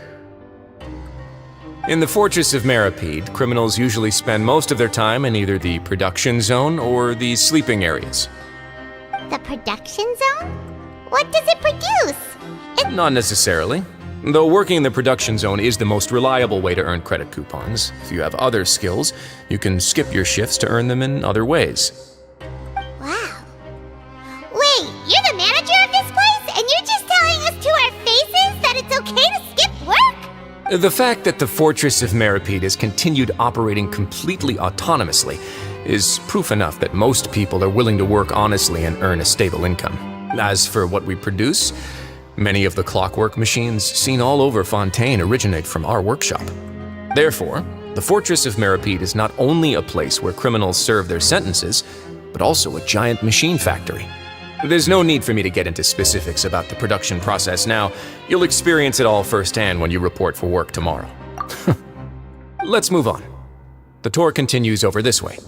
In the Fortress of Meripede, criminals usually spend most of their time in either the production zone or the sleeping areas. The production zone? What does it produce? Not necessarily. Though working in the production zone is the most reliable way to earn credit coupons, if you have other skills, you can skip your shifts to earn them in other ways. Wow. Wait, you're the manager of this place, and you're just telling us to our faces that it's okay to skip work? The fact that the Fortress of Meripede has continued operating completely autonomously is proof enough that most people are willing to work honestly and earn a stable income. As for what we produce, many of the clockwork machines seen all over Fontaine originate from our workshop. Therefore, the Fortress of Meripede is not only a place where criminals serve their sentences, but also a giant machine factory. There's no need for me to get into specifics about the production process now. You'll experience it all firsthand when you report for work tomorrow. Let's move on. The tour continues over this way.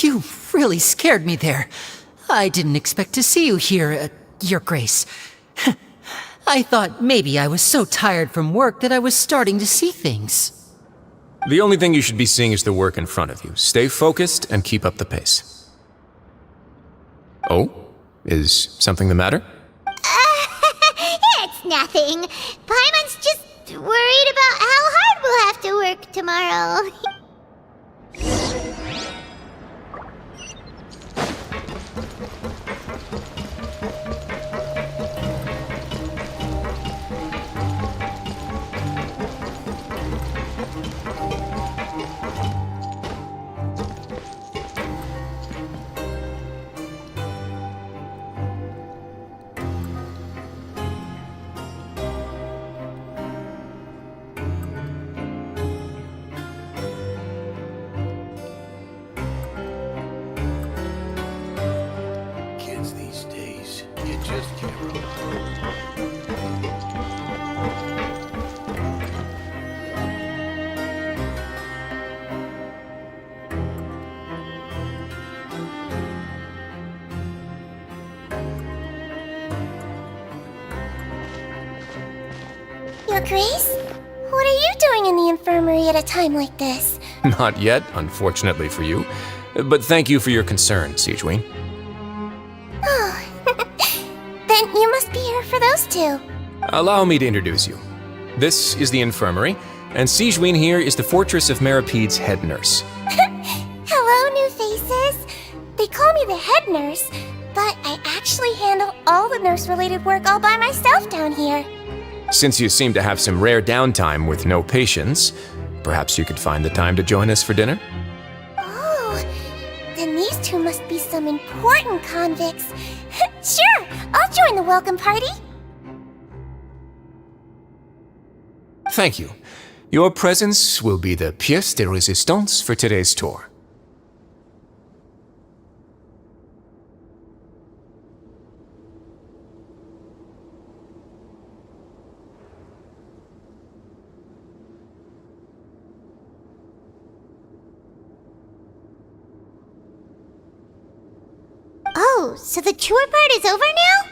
You really scared me there. I didn't expect to see you here, Your Grace. I thought maybe I was so tired from work that I was starting to see things. The only thing you should be seeing is the work in front of you. Stay focused and keep up the pace. Oh? Is something the matter? It's nothing. Paimon's just worried about how hard we'll have to work tomorrow. Kids these days, you just can't rely. Your Grace? What are you doing in the infirmary at a time like this? Not yet, unfortunately for you. But thank you for your concern, Sigewin. Then you must be here for those two. Allow me to introduce you. This is the infirmary, and Sigewin here is the Fortress of Meripede's head nurse. Hello, new faces. They call me the head nurse, but I actually handle all the nurse-related work all by myself down here. Since you seem to have some rare downtime with no patients, perhaps you could find the time to join us for dinner? Oh, then these two must be some important convicts. Sure, I'll join the welcome party. Thank you. Your presence will be the pièce de résistance for today's tour. Oh, so the tour part is over now?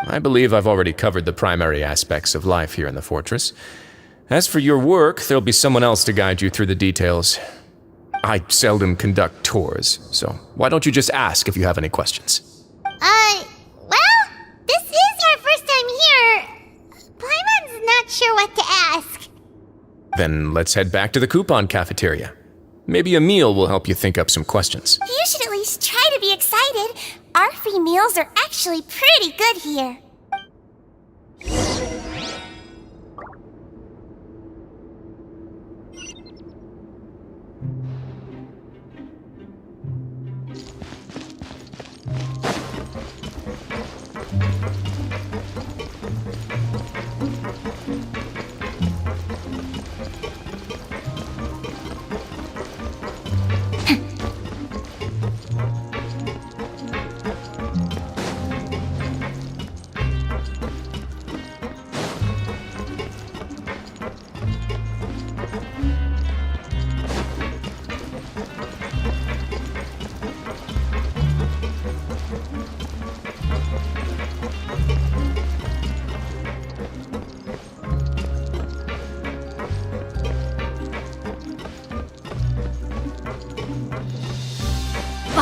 I believe I've already covered the primary aspects of life here in the fortress. As for your work, there'll be someone else to guide you through the details. I seldom conduct tours, so why don't you just ask if you have any questions? Well, this is our first time here. Paimon's not sure what to ask. Then let's head back to the coupon cafeteria. Maybe a meal will help you think up some questions. You should at least try to be excited. Our free meals are actually pretty good here.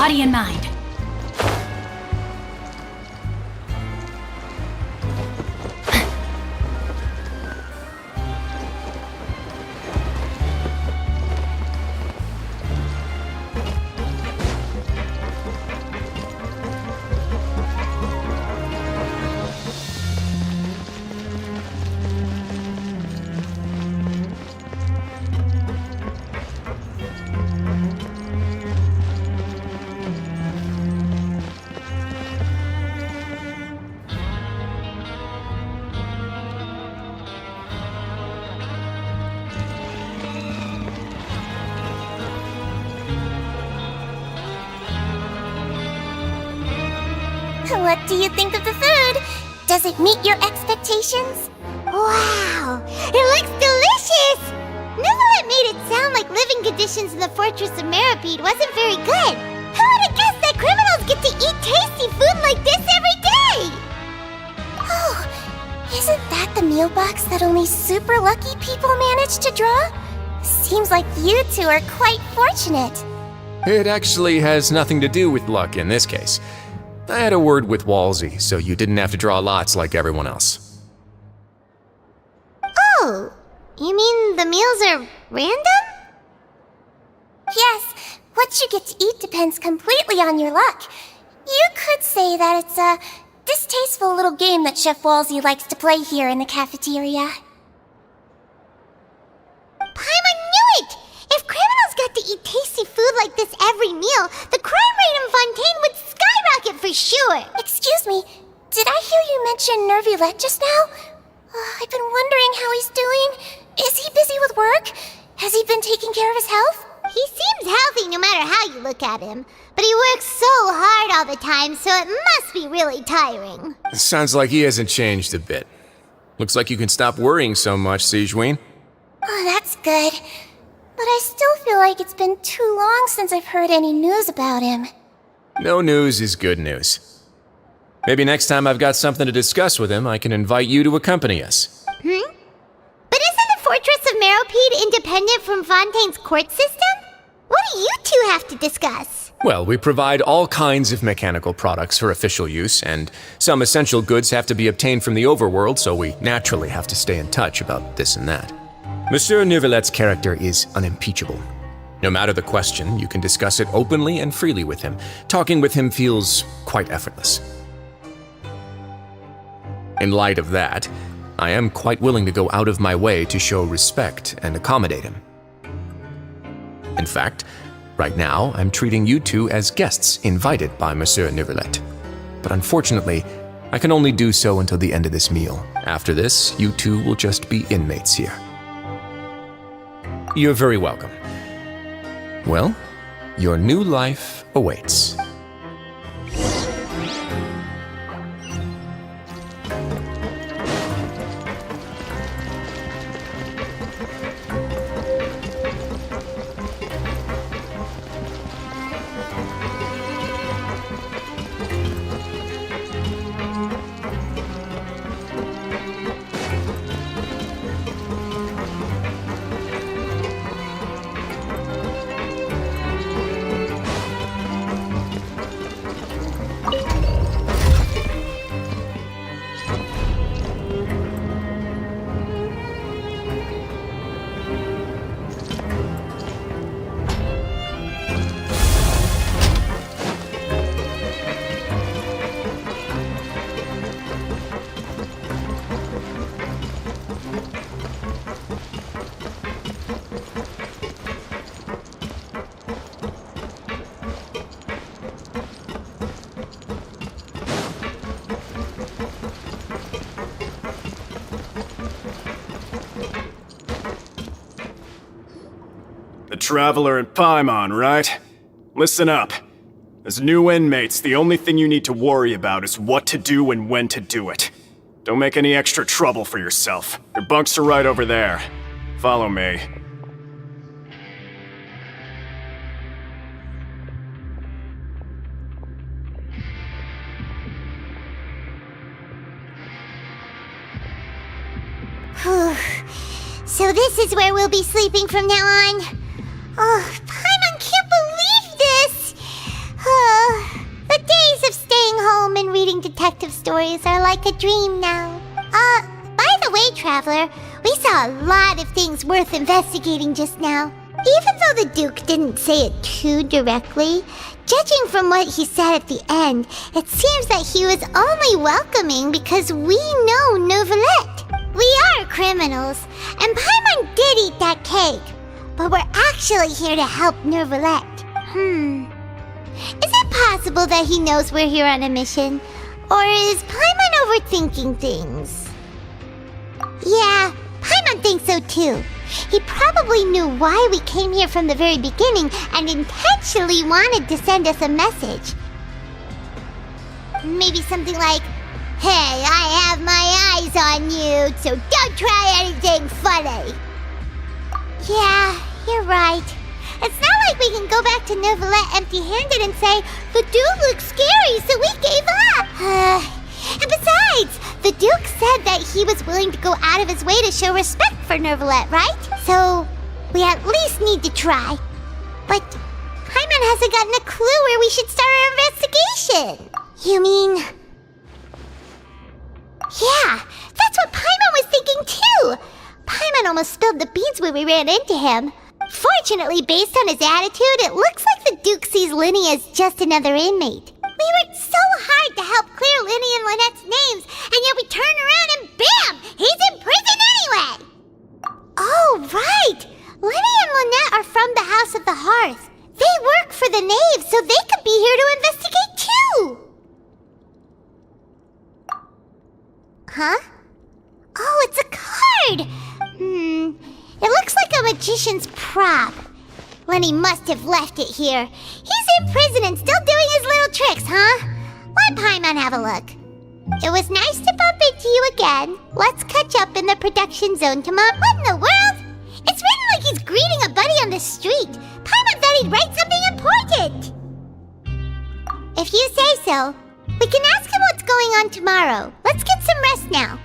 body and mind. What do you think of the food? Does it meet your expectations? Wow, it looks delicious! Neverlet made it sound like living conditions in the Fortress of Meripede wasn't very good. Who would have guessed that criminals get to eat tasty food like this every day? Oh, isn't that the meal box that only super lucky people manage to draw? Seems like you two are quite fortunate. It actually has nothing to do with luck in this case. I had a word with Walsey, so you didn't have to draw lots like everyone else. Oh, you mean the meals are random? Yes, what you get to eat depends completely on your luck. You could say that it's a distasteful little game that Chef Walsey likes to play here in the cafeteria. Paimon knew it! If criminals got to eat tasty food like this every meal, the crime rate in Fontaine would skyrocket for sure! Excuse me, did I hear you mention Nervulette just now? I've been wondering how he's doing. Is he busy with work? Has he been taking care of his health? He seems healthy no matter how you look at him. But he works so hard all the time, so it must be really tiring. Sounds like he hasn't changed a bit. Looks like you can stop worrying so much, Sigewinne. Oh, that's good. But I still feel like it's been too long since I've heard any news about him. No news is good news. Maybe next time I've got something to discuss with him, I can invite you to accompany us. But isn't the Fortress of Meripede independent from Fontaine's court system? What do you two have to discuss? Well, we provide all kinds of mechanical products for official use, and some essential goods have to be obtained from the overworld, so we naturally have to stay in touch about this and that. Monsieur Nervulet's character is unimpeachable. No matter the question, you can discuss it openly and freely with him. Talking with him feels quite effortless. In light of that, I am quite willing to go out of my way to show respect and accommodate him. In fact, right now I'm treating you two as guests invited by Monsieur Nervulet. But unfortunately, I can only do so until the end of this meal. After this, you two will just be inmates here. You're very welcome. Well, your new life awaits. The Traveler and Paimon, right? Listen up. As new inmates, the only thing you need to worry about is what to do and when to do it. Don't make any extra trouble for yourself. Your bunks are right over there. Follow me. So this is where we'll be sleeping from now on. Oh, Paimon can't believe this! Paimon reading detective stories are like a dream now. By the way, Traveler, we saw a lot of things worth investigating just now. Even though the Duke didn't say it too directly, judging from what he said at the end, it seems that he was only welcoming because we know Neuvillette. We are criminals, and Paimon did eat that cake, but we're actually here to help Neuvillette. Is it possible that he knows we're here on a mission? Or is Paimon overthinking things? Yeah, Paimon thinks so too. He probably knew why we came here from the very beginning and intentionally wanted to send us a message. Maybe something like, "Hey, I have my eyes on you, so don't try anything funny." Yeah, you're right. It's not like we can go back to Neuvillette empty-handed and say, "The Duke looks scary, so we gave up." And besides, the Duke said that he was willing to go out of his way to show respect for Neuvillette, right? So, we at least need to try. But Paimon hasn't gotten a clue where we should start our investigation. You mean... Yeah, that's what Paimon was thinking too! Paimon almost spilled the beans when we ran into him. Fortunately, based on his attitude, it looks like the Duke sees Linny as just another inmate. We worked so hard to help clear Linny and Lynette's names, and yet we turn around and bam! He's in prison anyway! Oh, right! Linny and Lynette are from the House of the Hearth. They work for the Knave, so they could be here to investigate too! Huh? Oh, it's a card! It looks like a magician's prop. Lenny must have left it here. He's in prison and still doing his little tricks, huh? Let Paimon have a look. It was nice to bump into you again. Let's catch up in the production zone tomorrow. What in the world? It's written like he's greeting a buddy on the street. Paimon thought he'd write something important. If you say so, we can ask him what's going on tomorrow. Let's get some rest now.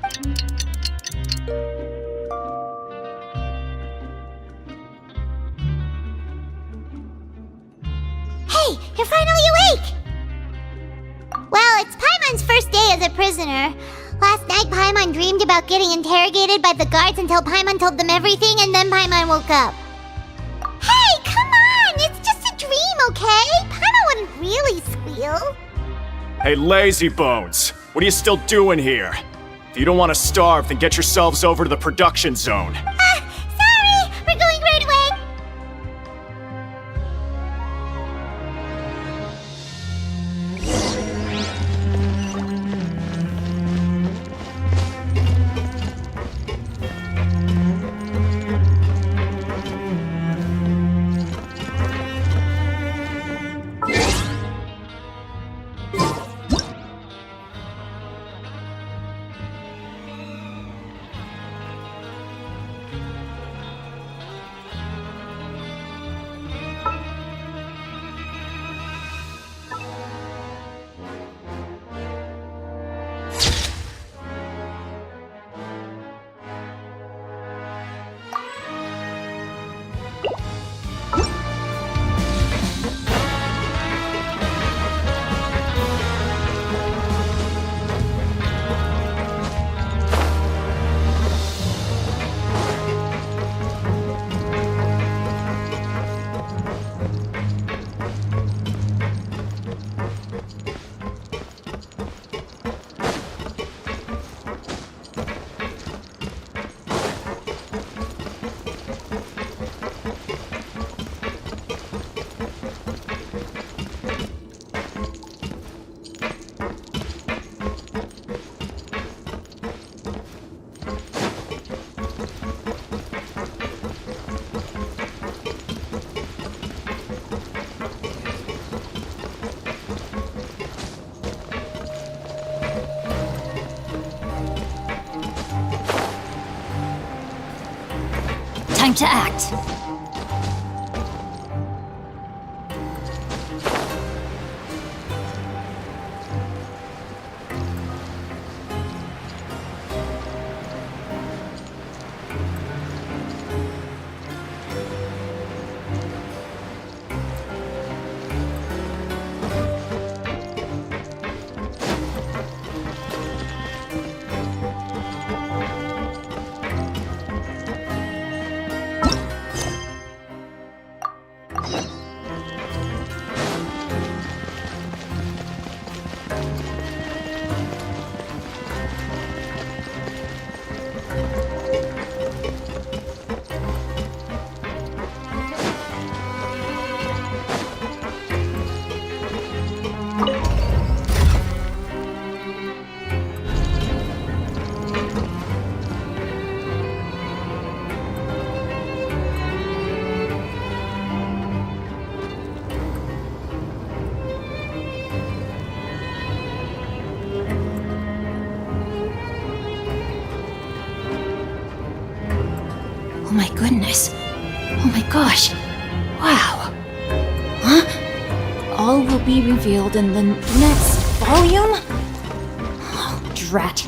Hey, you're finally awake! Well, it's Paimon's first day as a prisoner. Last night, Paimon dreamed about getting interrogated by the guards until Paimon told them everything, and then Paimon woke up. Hey, come on! It's just a dream, okay? Paimon wouldn't really squeal. Hey, lazy bones! What are you still doing here? If you don't want to starve, then get yourselves over to the production zone. Sorry! We're going right away! Time to act. Oh my goodness. Oh my gosh. Wow. Huh? All will be revealed in the next volume? Oh, drat.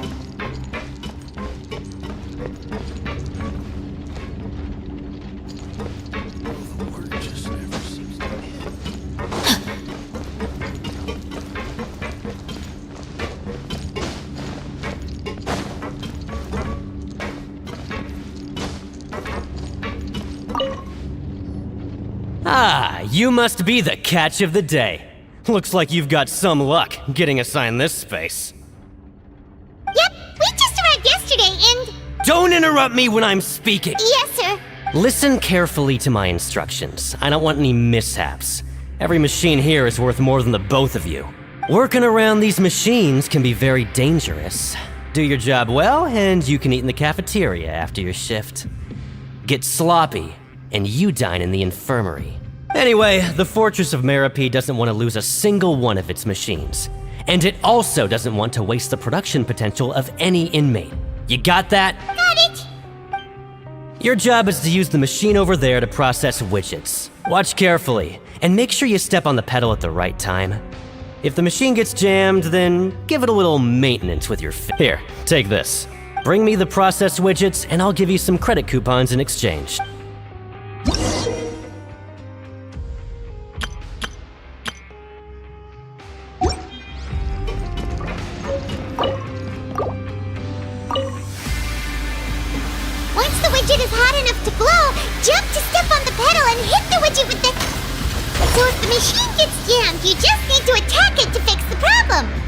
Ah, you must be the catch of the day. Looks like you've got some luck getting assigned this space. Yep, we just arrived yesterday and... Don't interrupt me when I'm speaking! Yes, sir. Listen carefully to my instructions. I don't want any mishaps. Every machine here is worth more than the both of you. Working around these machines can be very dangerous. Do your job well, and you can eat in the cafeteria after your shift. Get sloppy, and you dine in the infirmary. Anyway, the Fortress of Meropide doesn't want to lose a single one of its machines. And it also doesn't want to waste the production potential of any inmate. You got that? Got it! Your job is to use the machine over there to process widgets. Watch carefully, and make sure you step on the pedal at the right time. If the machine gets jammed, then give it a little maintenance with your Here, take this. Bring me the process widgets, and I'll give you some credit coupons in exchange. Once the widget is hot enough to glow, jump to step on the pedal and hit the widget with the... So if the machine gets jammed, you just need to attack it to fix the problem.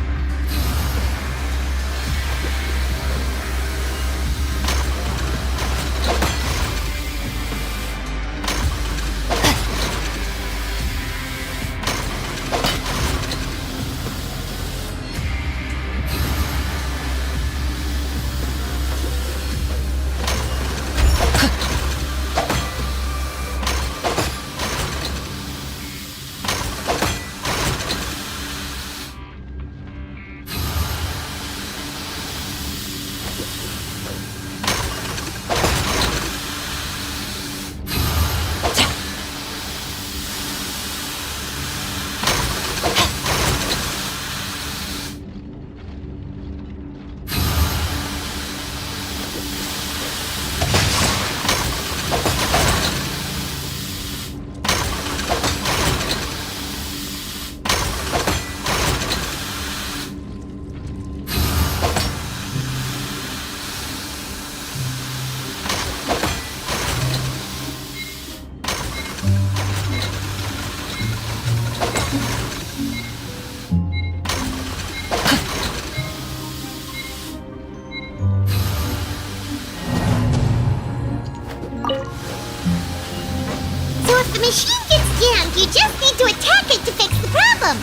machine gets jammed, you just need to attack it to fix the problem.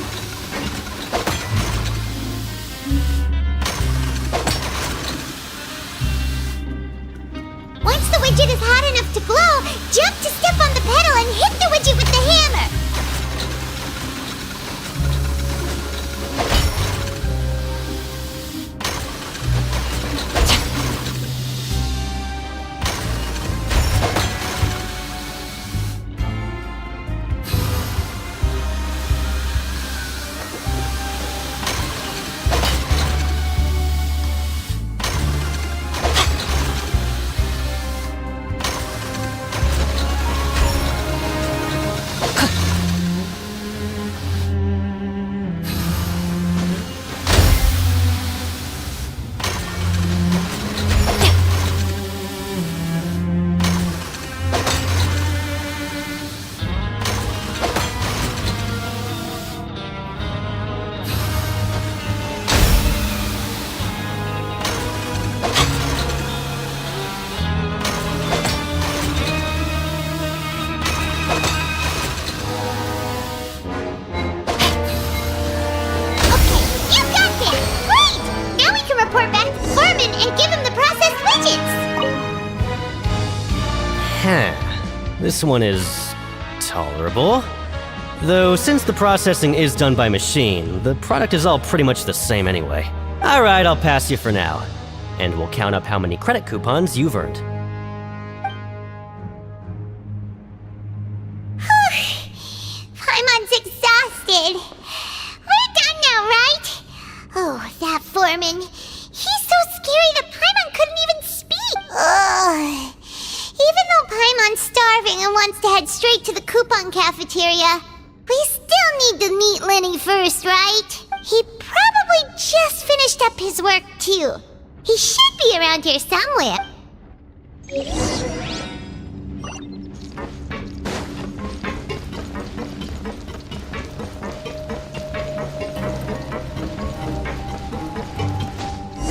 Once the widget is hot enough to glow, jump to step on the pedal and hit the widget with the hammer. This one is tolerable. Though since the processing is done by machine, the product is all pretty much the same anyway. Alright, I'll pass you for now. And we'll count up how many credit coupons you've earned. everyone's starving and wants to head straight to the coupon cafeteria. We still need to meet Lenny first, right? He probably just finished up his work, too. He should be around here somewhere.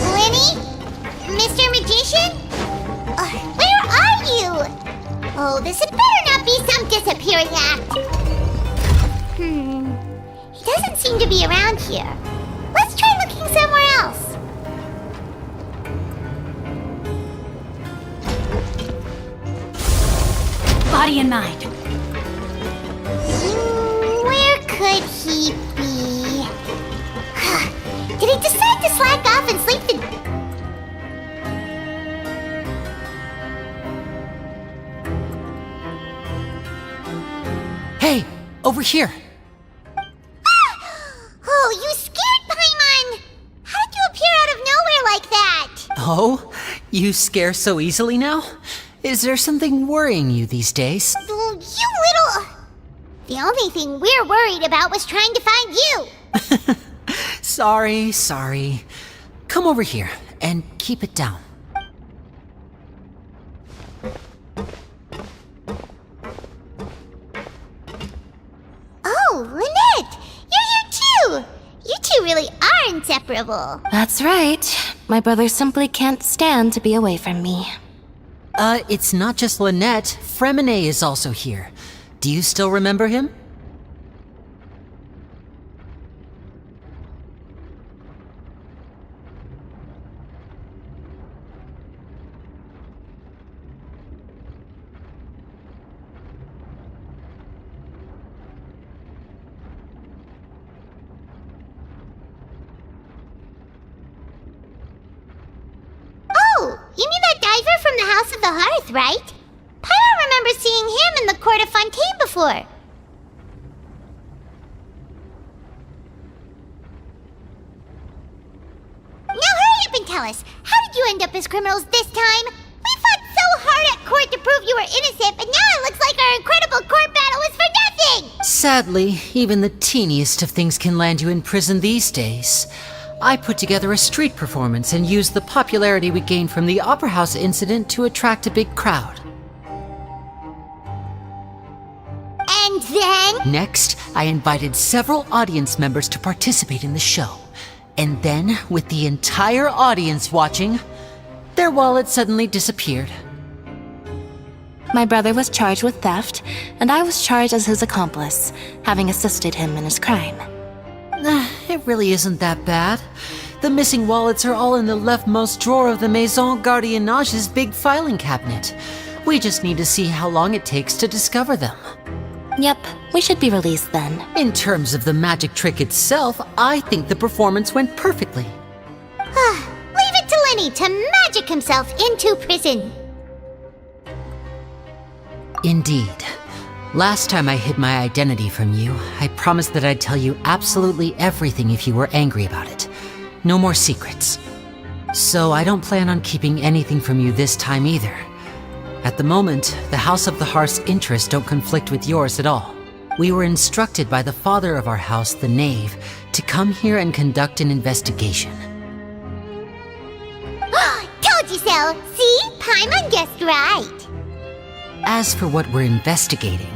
Lenny? Mr. Magician? Where are you? Oh, this had better not be some disappearing act. He doesn't seem to be around here. Let's try looking somewhere else. Body in mind. Where could he be? Did he decide to slack off and sleep the... Hey, over here. Oh, you scared Paimon! How did you appear out of nowhere like that? Oh, you scare so easily now? Is there something worrying you these days? You little... The only thing we're worried about was trying to find you. Sorry. Come over here and keep it down. Oh, Lynette! You're here too! You two really are inseparable. That's right. My brother simply can't stand to be away from me. It's not just Lynette. Fremine is also here. Do you still remember him? You mean that diver from the House of the Hearth, right? Pyro remembers seeing him in the Court of Fontaine before. Now hurry up and tell us, how did you end up as criminals this time? We fought so hard at court to prove you were innocent, but now it looks like our incredible court battle was for nothing! Sadly, even the teeniest of things can land you in prison these days. I put together a street performance and used the popularity we gained from the Opera House incident to attract a big crowd. And then? Next, I invited several audience members to participate in the show. And then, with the entire audience watching, their wallet suddenly disappeared. My brother was charged with theft, and I was charged as his accomplice, having assisted him in his crime. It really isn't that bad. The missing wallets are all in the leftmost drawer of the Maison Gardiennage's big filing cabinet. We just need to see how long it takes to discover them. Yep, we should be released then. In terms of the magic trick itself, I think the performance went perfectly. Leave it to Lenny to magic himself into prison. Indeed. Last time I hid my identity from you, I promised that I'd tell you absolutely everything if you were angry about it. No more secrets. So I don't plan on keeping anything from you this time either. At the moment, the House of the Hearth's interests don't conflict with yours at all. We were instructed by the father of our house, the Knave, to come here and conduct an investigation. Told you so! See? Paimon guessed right. As for what we're investigating,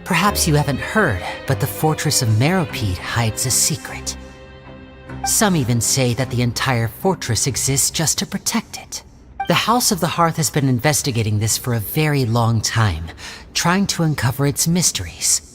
perhaps you haven't heard, but the fortress of Meropide hides a secret. Some even say that the entire fortress exists just to protect it. The House of the Hearth has been investigating this for a very long time, trying to uncover its mysteries.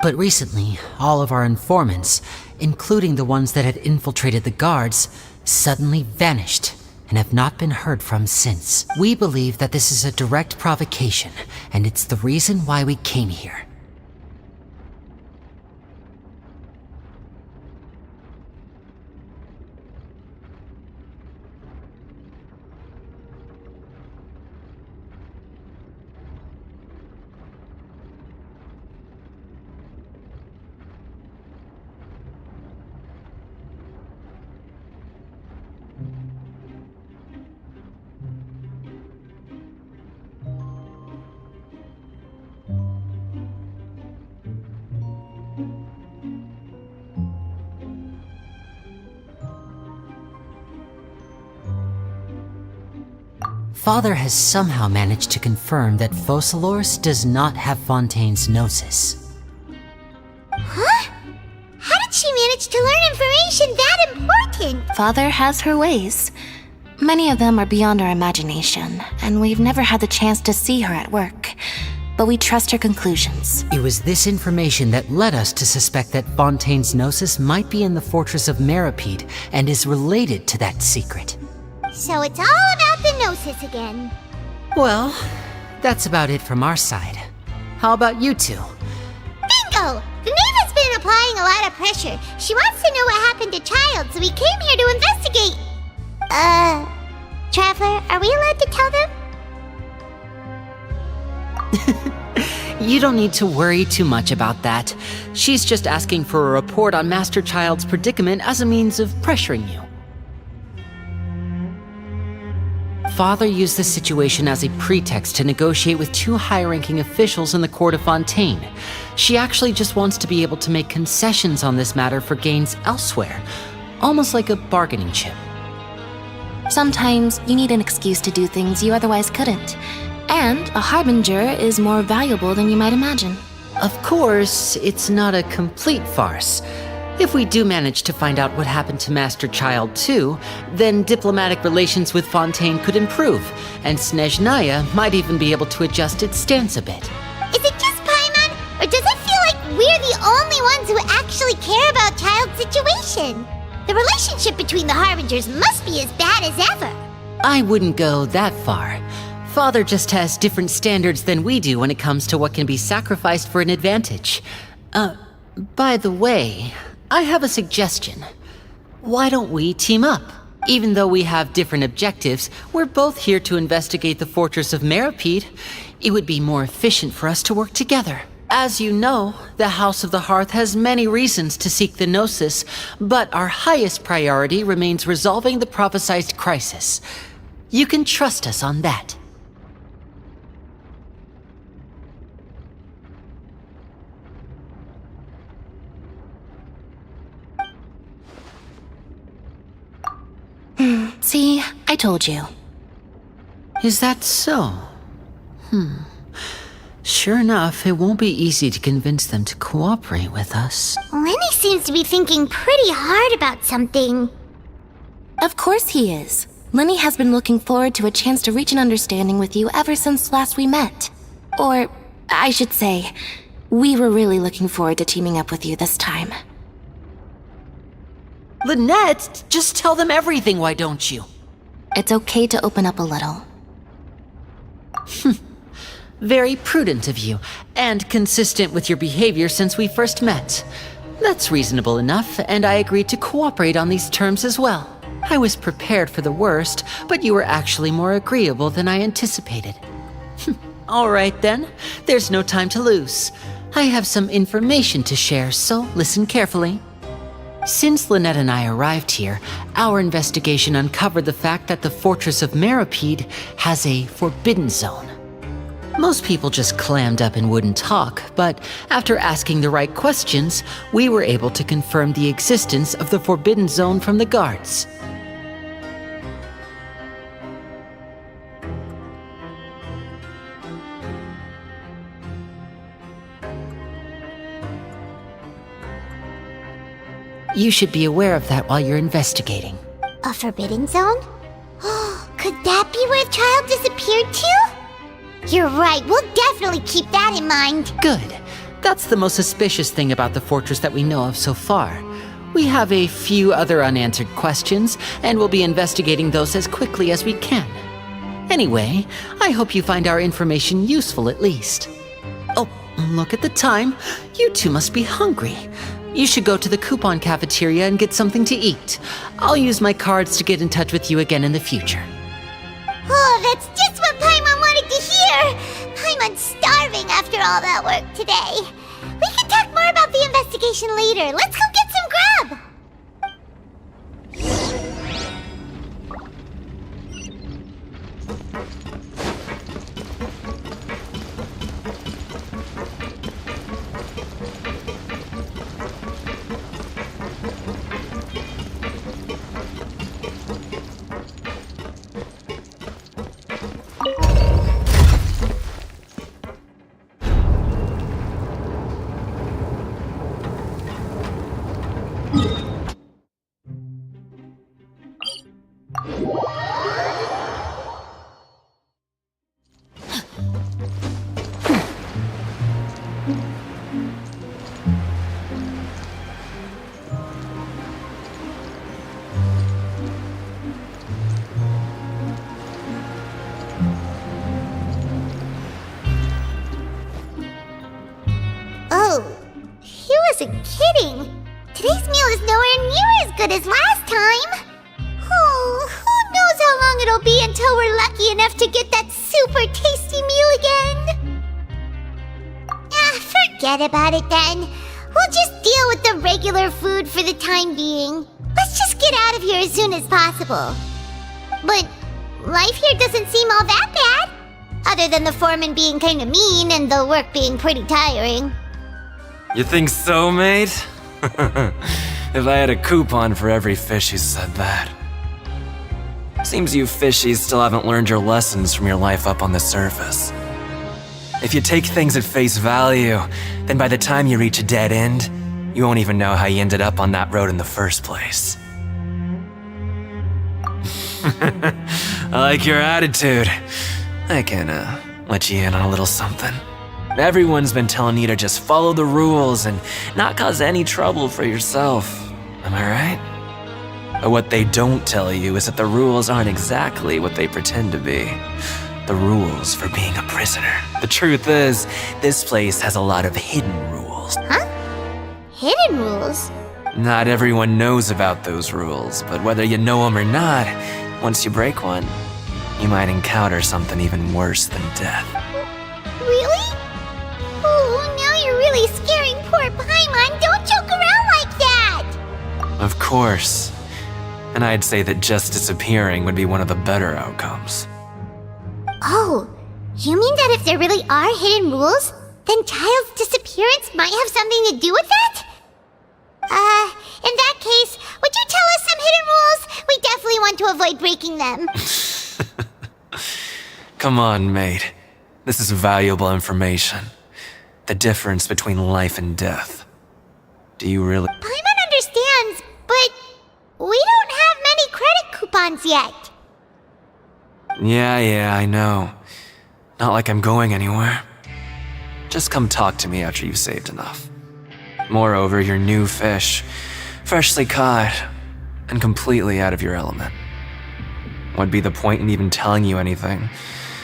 But recently, all of our informants, including the ones that had infiltrated the guards, suddenly vanished and have not been heard from since. We believe that this is a direct provocation, and it's the reason why we came here. Father has somehow managed to confirm that Focalors does not have Fontaine's Gnosis. Huh? How did she manage to learn information that important? Father has her ways. Many of them are beyond our imagination, and we've never had the chance to see her at work. But we trust her conclusions. It was this information that led us to suspect that Fontaine's Gnosis might be in the fortress of Meripede and is related to that secret. So it's all about the Gnosis again. Well, that's about it from our side. How about you two? Bingo! The Knave has been applying a lot of pressure. She wants to know what happened to Child, so we came here to investigate. Traveler, are we allowed to tell them? You don't need to worry too much about that. She's just asking for a report on Master Child's predicament as a means of pressuring you. Father used this situation as a pretext to negotiate with two high-ranking officials in the court of Fontaine. She actually just wants to be able to make concessions on this matter for gains elsewhere, almost like a bargaining chip. Sometimes you need an excuse to do things you otherwise couldn't. And a harbinger is more valuable than you might imagine. Of course, it's not a complete farce. If we do manage to find out what happened to Master Child too, then diplomatic relations with Fontaine could improve, and Snezhnaya might even be able to adjust its stance a bit. Is it just Paimon, or does it feel like we're the only ones who actually care about Child's situation? The relationship between the Harbingers must be as bad as ever. I wouldn't go that far. Father just has different standards than we do when it comes to what can be sacrificed for an advantage. By the way, I have a suggestion. Why don't we team up? Even though we have different objectives, we're both here to investigate the fortress of Meripede. It would be more efficient for us to work together. As you know, the House of the Hearth has many reasons to seek the Gnosis, but our highest priority remains resolving the prophesized crisis. You can trust us on that. See, I told you. Is that so? Sure enough, it won't be easy to convince them to cooperate with us. Lenny seems to be thinking pretty hard about something. Of course he is. Lenny has been looking forward to a chance to reach an understanding with you ever since last we met. Or, I should say, we were really looking forward to teaming up with you this time. Lynette, just tell them everything, why don't you? It's okay to open up a little. Very prudent of you, and consistent with your behavior since we first met. That's reasonable enough, and I agreed to cooperate on these terms as well. I was prepared for the worst, but you were actually more agreeable than I anticipated. All right then, there's no time to lose. I have some information to share, so listen carefully. Since Lynette and I arrived here, our investigation uncovered the fact that the Fortress of Meripede has a forbidden zone. Most people just clammed up and wouldn't talk, but after asking the right questions, we were able to confirm the existence of the forbidden zone from the guards. You should be aware of that while you're investigating. A forbidden zone? Could that be where Child disappeared to? You're right, we'll definitely keep that in mind. Good. That's the most suspicious thing about the fortress that we know of so far. We have a few other unanswered questions, and we'll be investigating those as quickly as we can. Anyway, I hope you find our information useful at least. Oh, look at the time. You two must be hungry. You should go to the coupon cafeteria and get something to eat. I'll use my cards to get in touch with you again in the future. Oh, that's just what Paimon wanted to hear! Paimon's starving after all that work today. We can talk more about the investigation later. Let's go get some grub! isn't kidding. Today's meal is nowhere near as good as last time. Oh, who knows how long it'll be until we're lucky enough to get that super tasty meal again. Forget about it then. We'll just deal with the regular food for the time being. Let's just get out of here as soon as possible. But life here doesn't seem all that bad. Other than the foreman being kinda mean and the work being pretty tiring. You think so, mate? If I had a coupon for every fish who said that. Seems you fishies still haven't learned your lessons from your life up on the surface. If you take things at face value, then by the time you reach a dead end, you won't even know how you ended up on that road in the first place. I like your attitude. I can, let you in on a little something. Everyone's been telling you to just follow the rules and not cause any trouble for yourself. Am I right? But what they don't tell you is that the rules aren't exactly what they pretend to be. The rules for being a prisoner. The truth is, this place has a lot of hidden rules. Huh? Hidden rules? Not everyone knows about those rules, but whether you know them or not, once you break one, you might encounter something even worse than death. Really? Oh, now you're really scaring poor Paimon. Don't joke around like that! Of course. And I'd say that just disappearing would be one of the better outcomes. Oh, you mean that if there really are hidden rules, then Child's disappearance might have something to do with that? In that case, would you tell us some hidden rules? We definitely want to avoid breaking them. Come on, mate. This is valuable information. The difference between life and death. Do you really— Paimon understands, but we don't have many credit coupons yet. Yeah, I know. Not like I'm going anywhere. Just come talk to me after you've saved enough. Moreover, you're new fish, freshly caught, and completely out of your element. What'd be the point in even telling you anything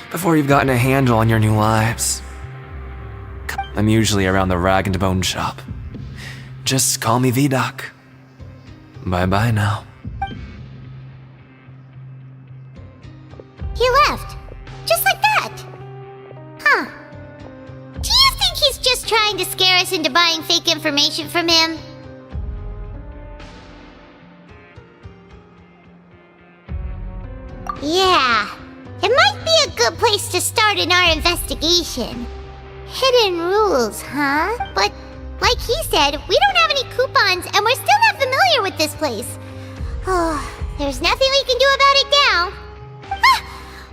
before you've gotten a handle on your new lives? I'm usually around the rag and bone shop. Just call me V-Doc. Bye-bye now. He left. Just like that. Huh. Do you think he's just trying to scare us into buying fake information from him? Yeah. It might be a good place to start in our investigation. Hidden rules, huh? But like he said, we don't have any coupons and we're still not familiar with this place. Oh, there's nothing we can do about it now.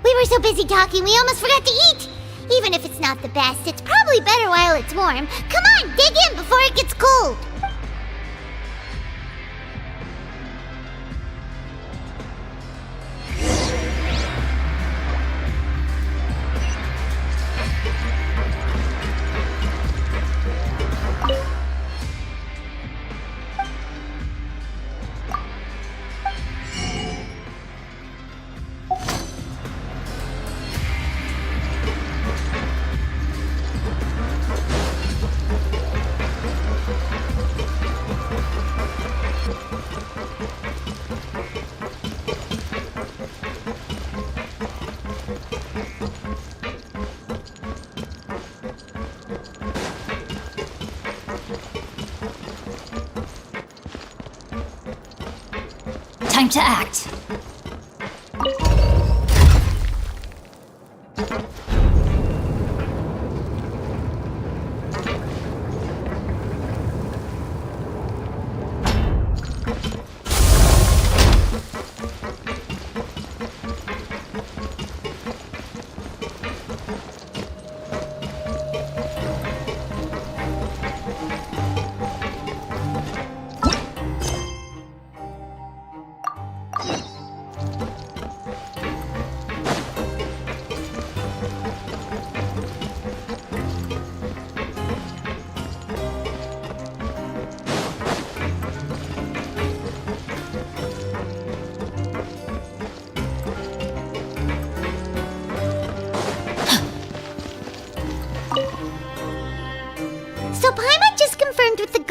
We were so busy talking, we almost forgot to eat. Even if it's not the best, it's probably better while it's warm. Come on, dig in before it gets cold. Time to act.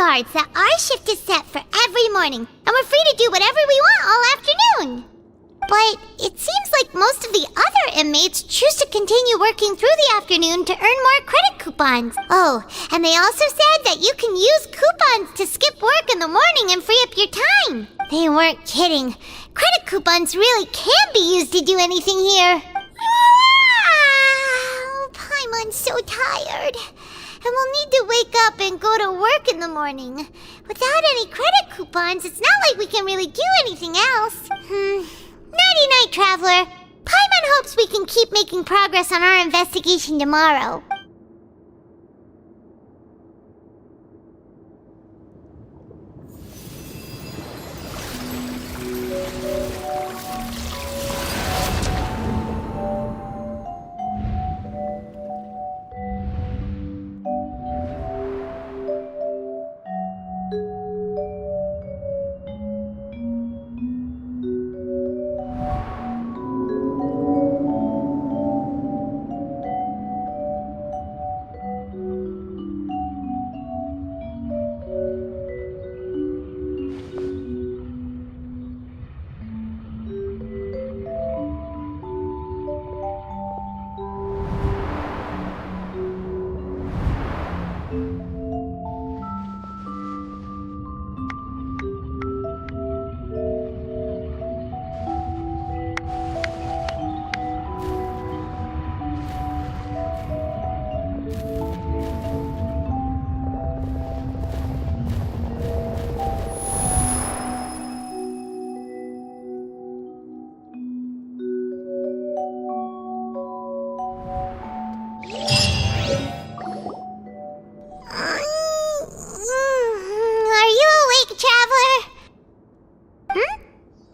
guards that our shift is set for every morning, and we're free to do whatever we want all afternoon. But it seems like most of the other inmates choose to continue working through the afternoon to earn more credit coupons. Oh, and they also said that you can use coupons to skip work in the morning and free up your time. They weren't kidding. Credit coupons really can be used to do anything here. Paimon's so tired. And we'll need to wake up and go to work in the morning. Without any credit coupons, it's not like we can really do anything else. Nighty-night, Traveler. Paimon hopes we can keep making progress on our investigation tomorrow.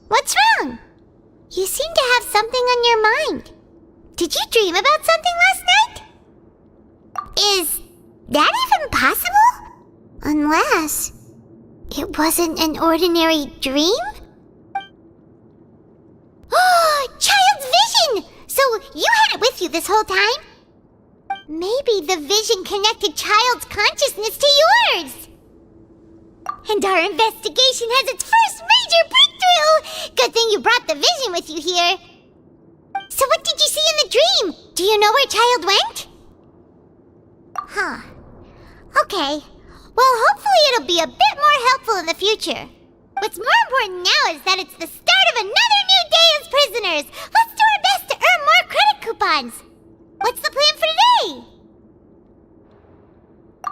What's wrong? You seem to have something on your mind. Did you dream about something last night? Is that even possible? Unless it wasn't an ordinary dream? Oh, Child's vision! So you had it with you this whole time? Maybe the vision connected Child's consciousness to yours. And our investigation has its first major breakthrough! Good thing you brought the vision with you here. So what did you see in the dream? Do you know where Child went? Huh. Okay. Well, hopefully it'll be a bit more helpful in the future. What's more important now is that it's the start of another new day as prisoners. Let's do our best to earn more credit coupons. What's the plan for today?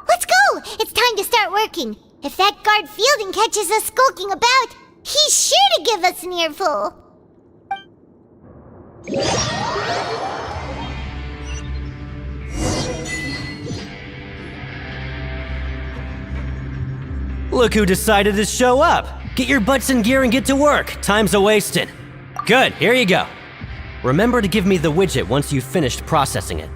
Let's go! It's time to start working. If that guard Fielding catches us skulking about, he's sure to give us an earful. Look who decided to show up! Get your butts in gear and get to work. Time's a-wasting. Good, here you go. Remember to give me the widget once you've finished processing it.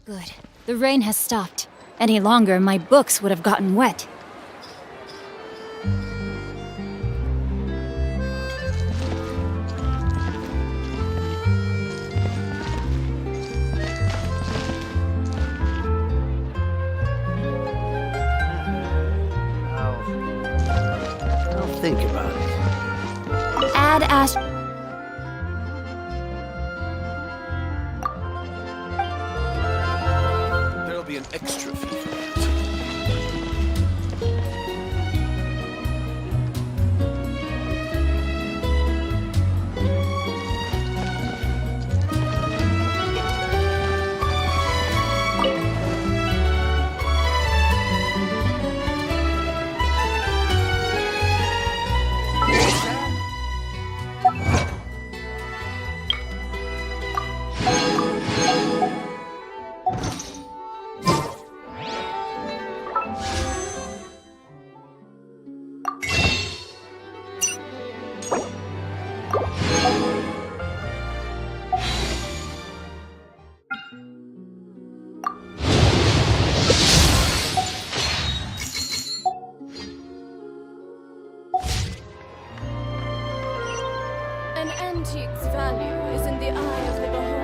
Good. The rain has stopped. Any longer, my books would have gotten wet. I'll think about it. Add Ash. There'll be an extra fee for that. antique's value is in the eye of the beholder.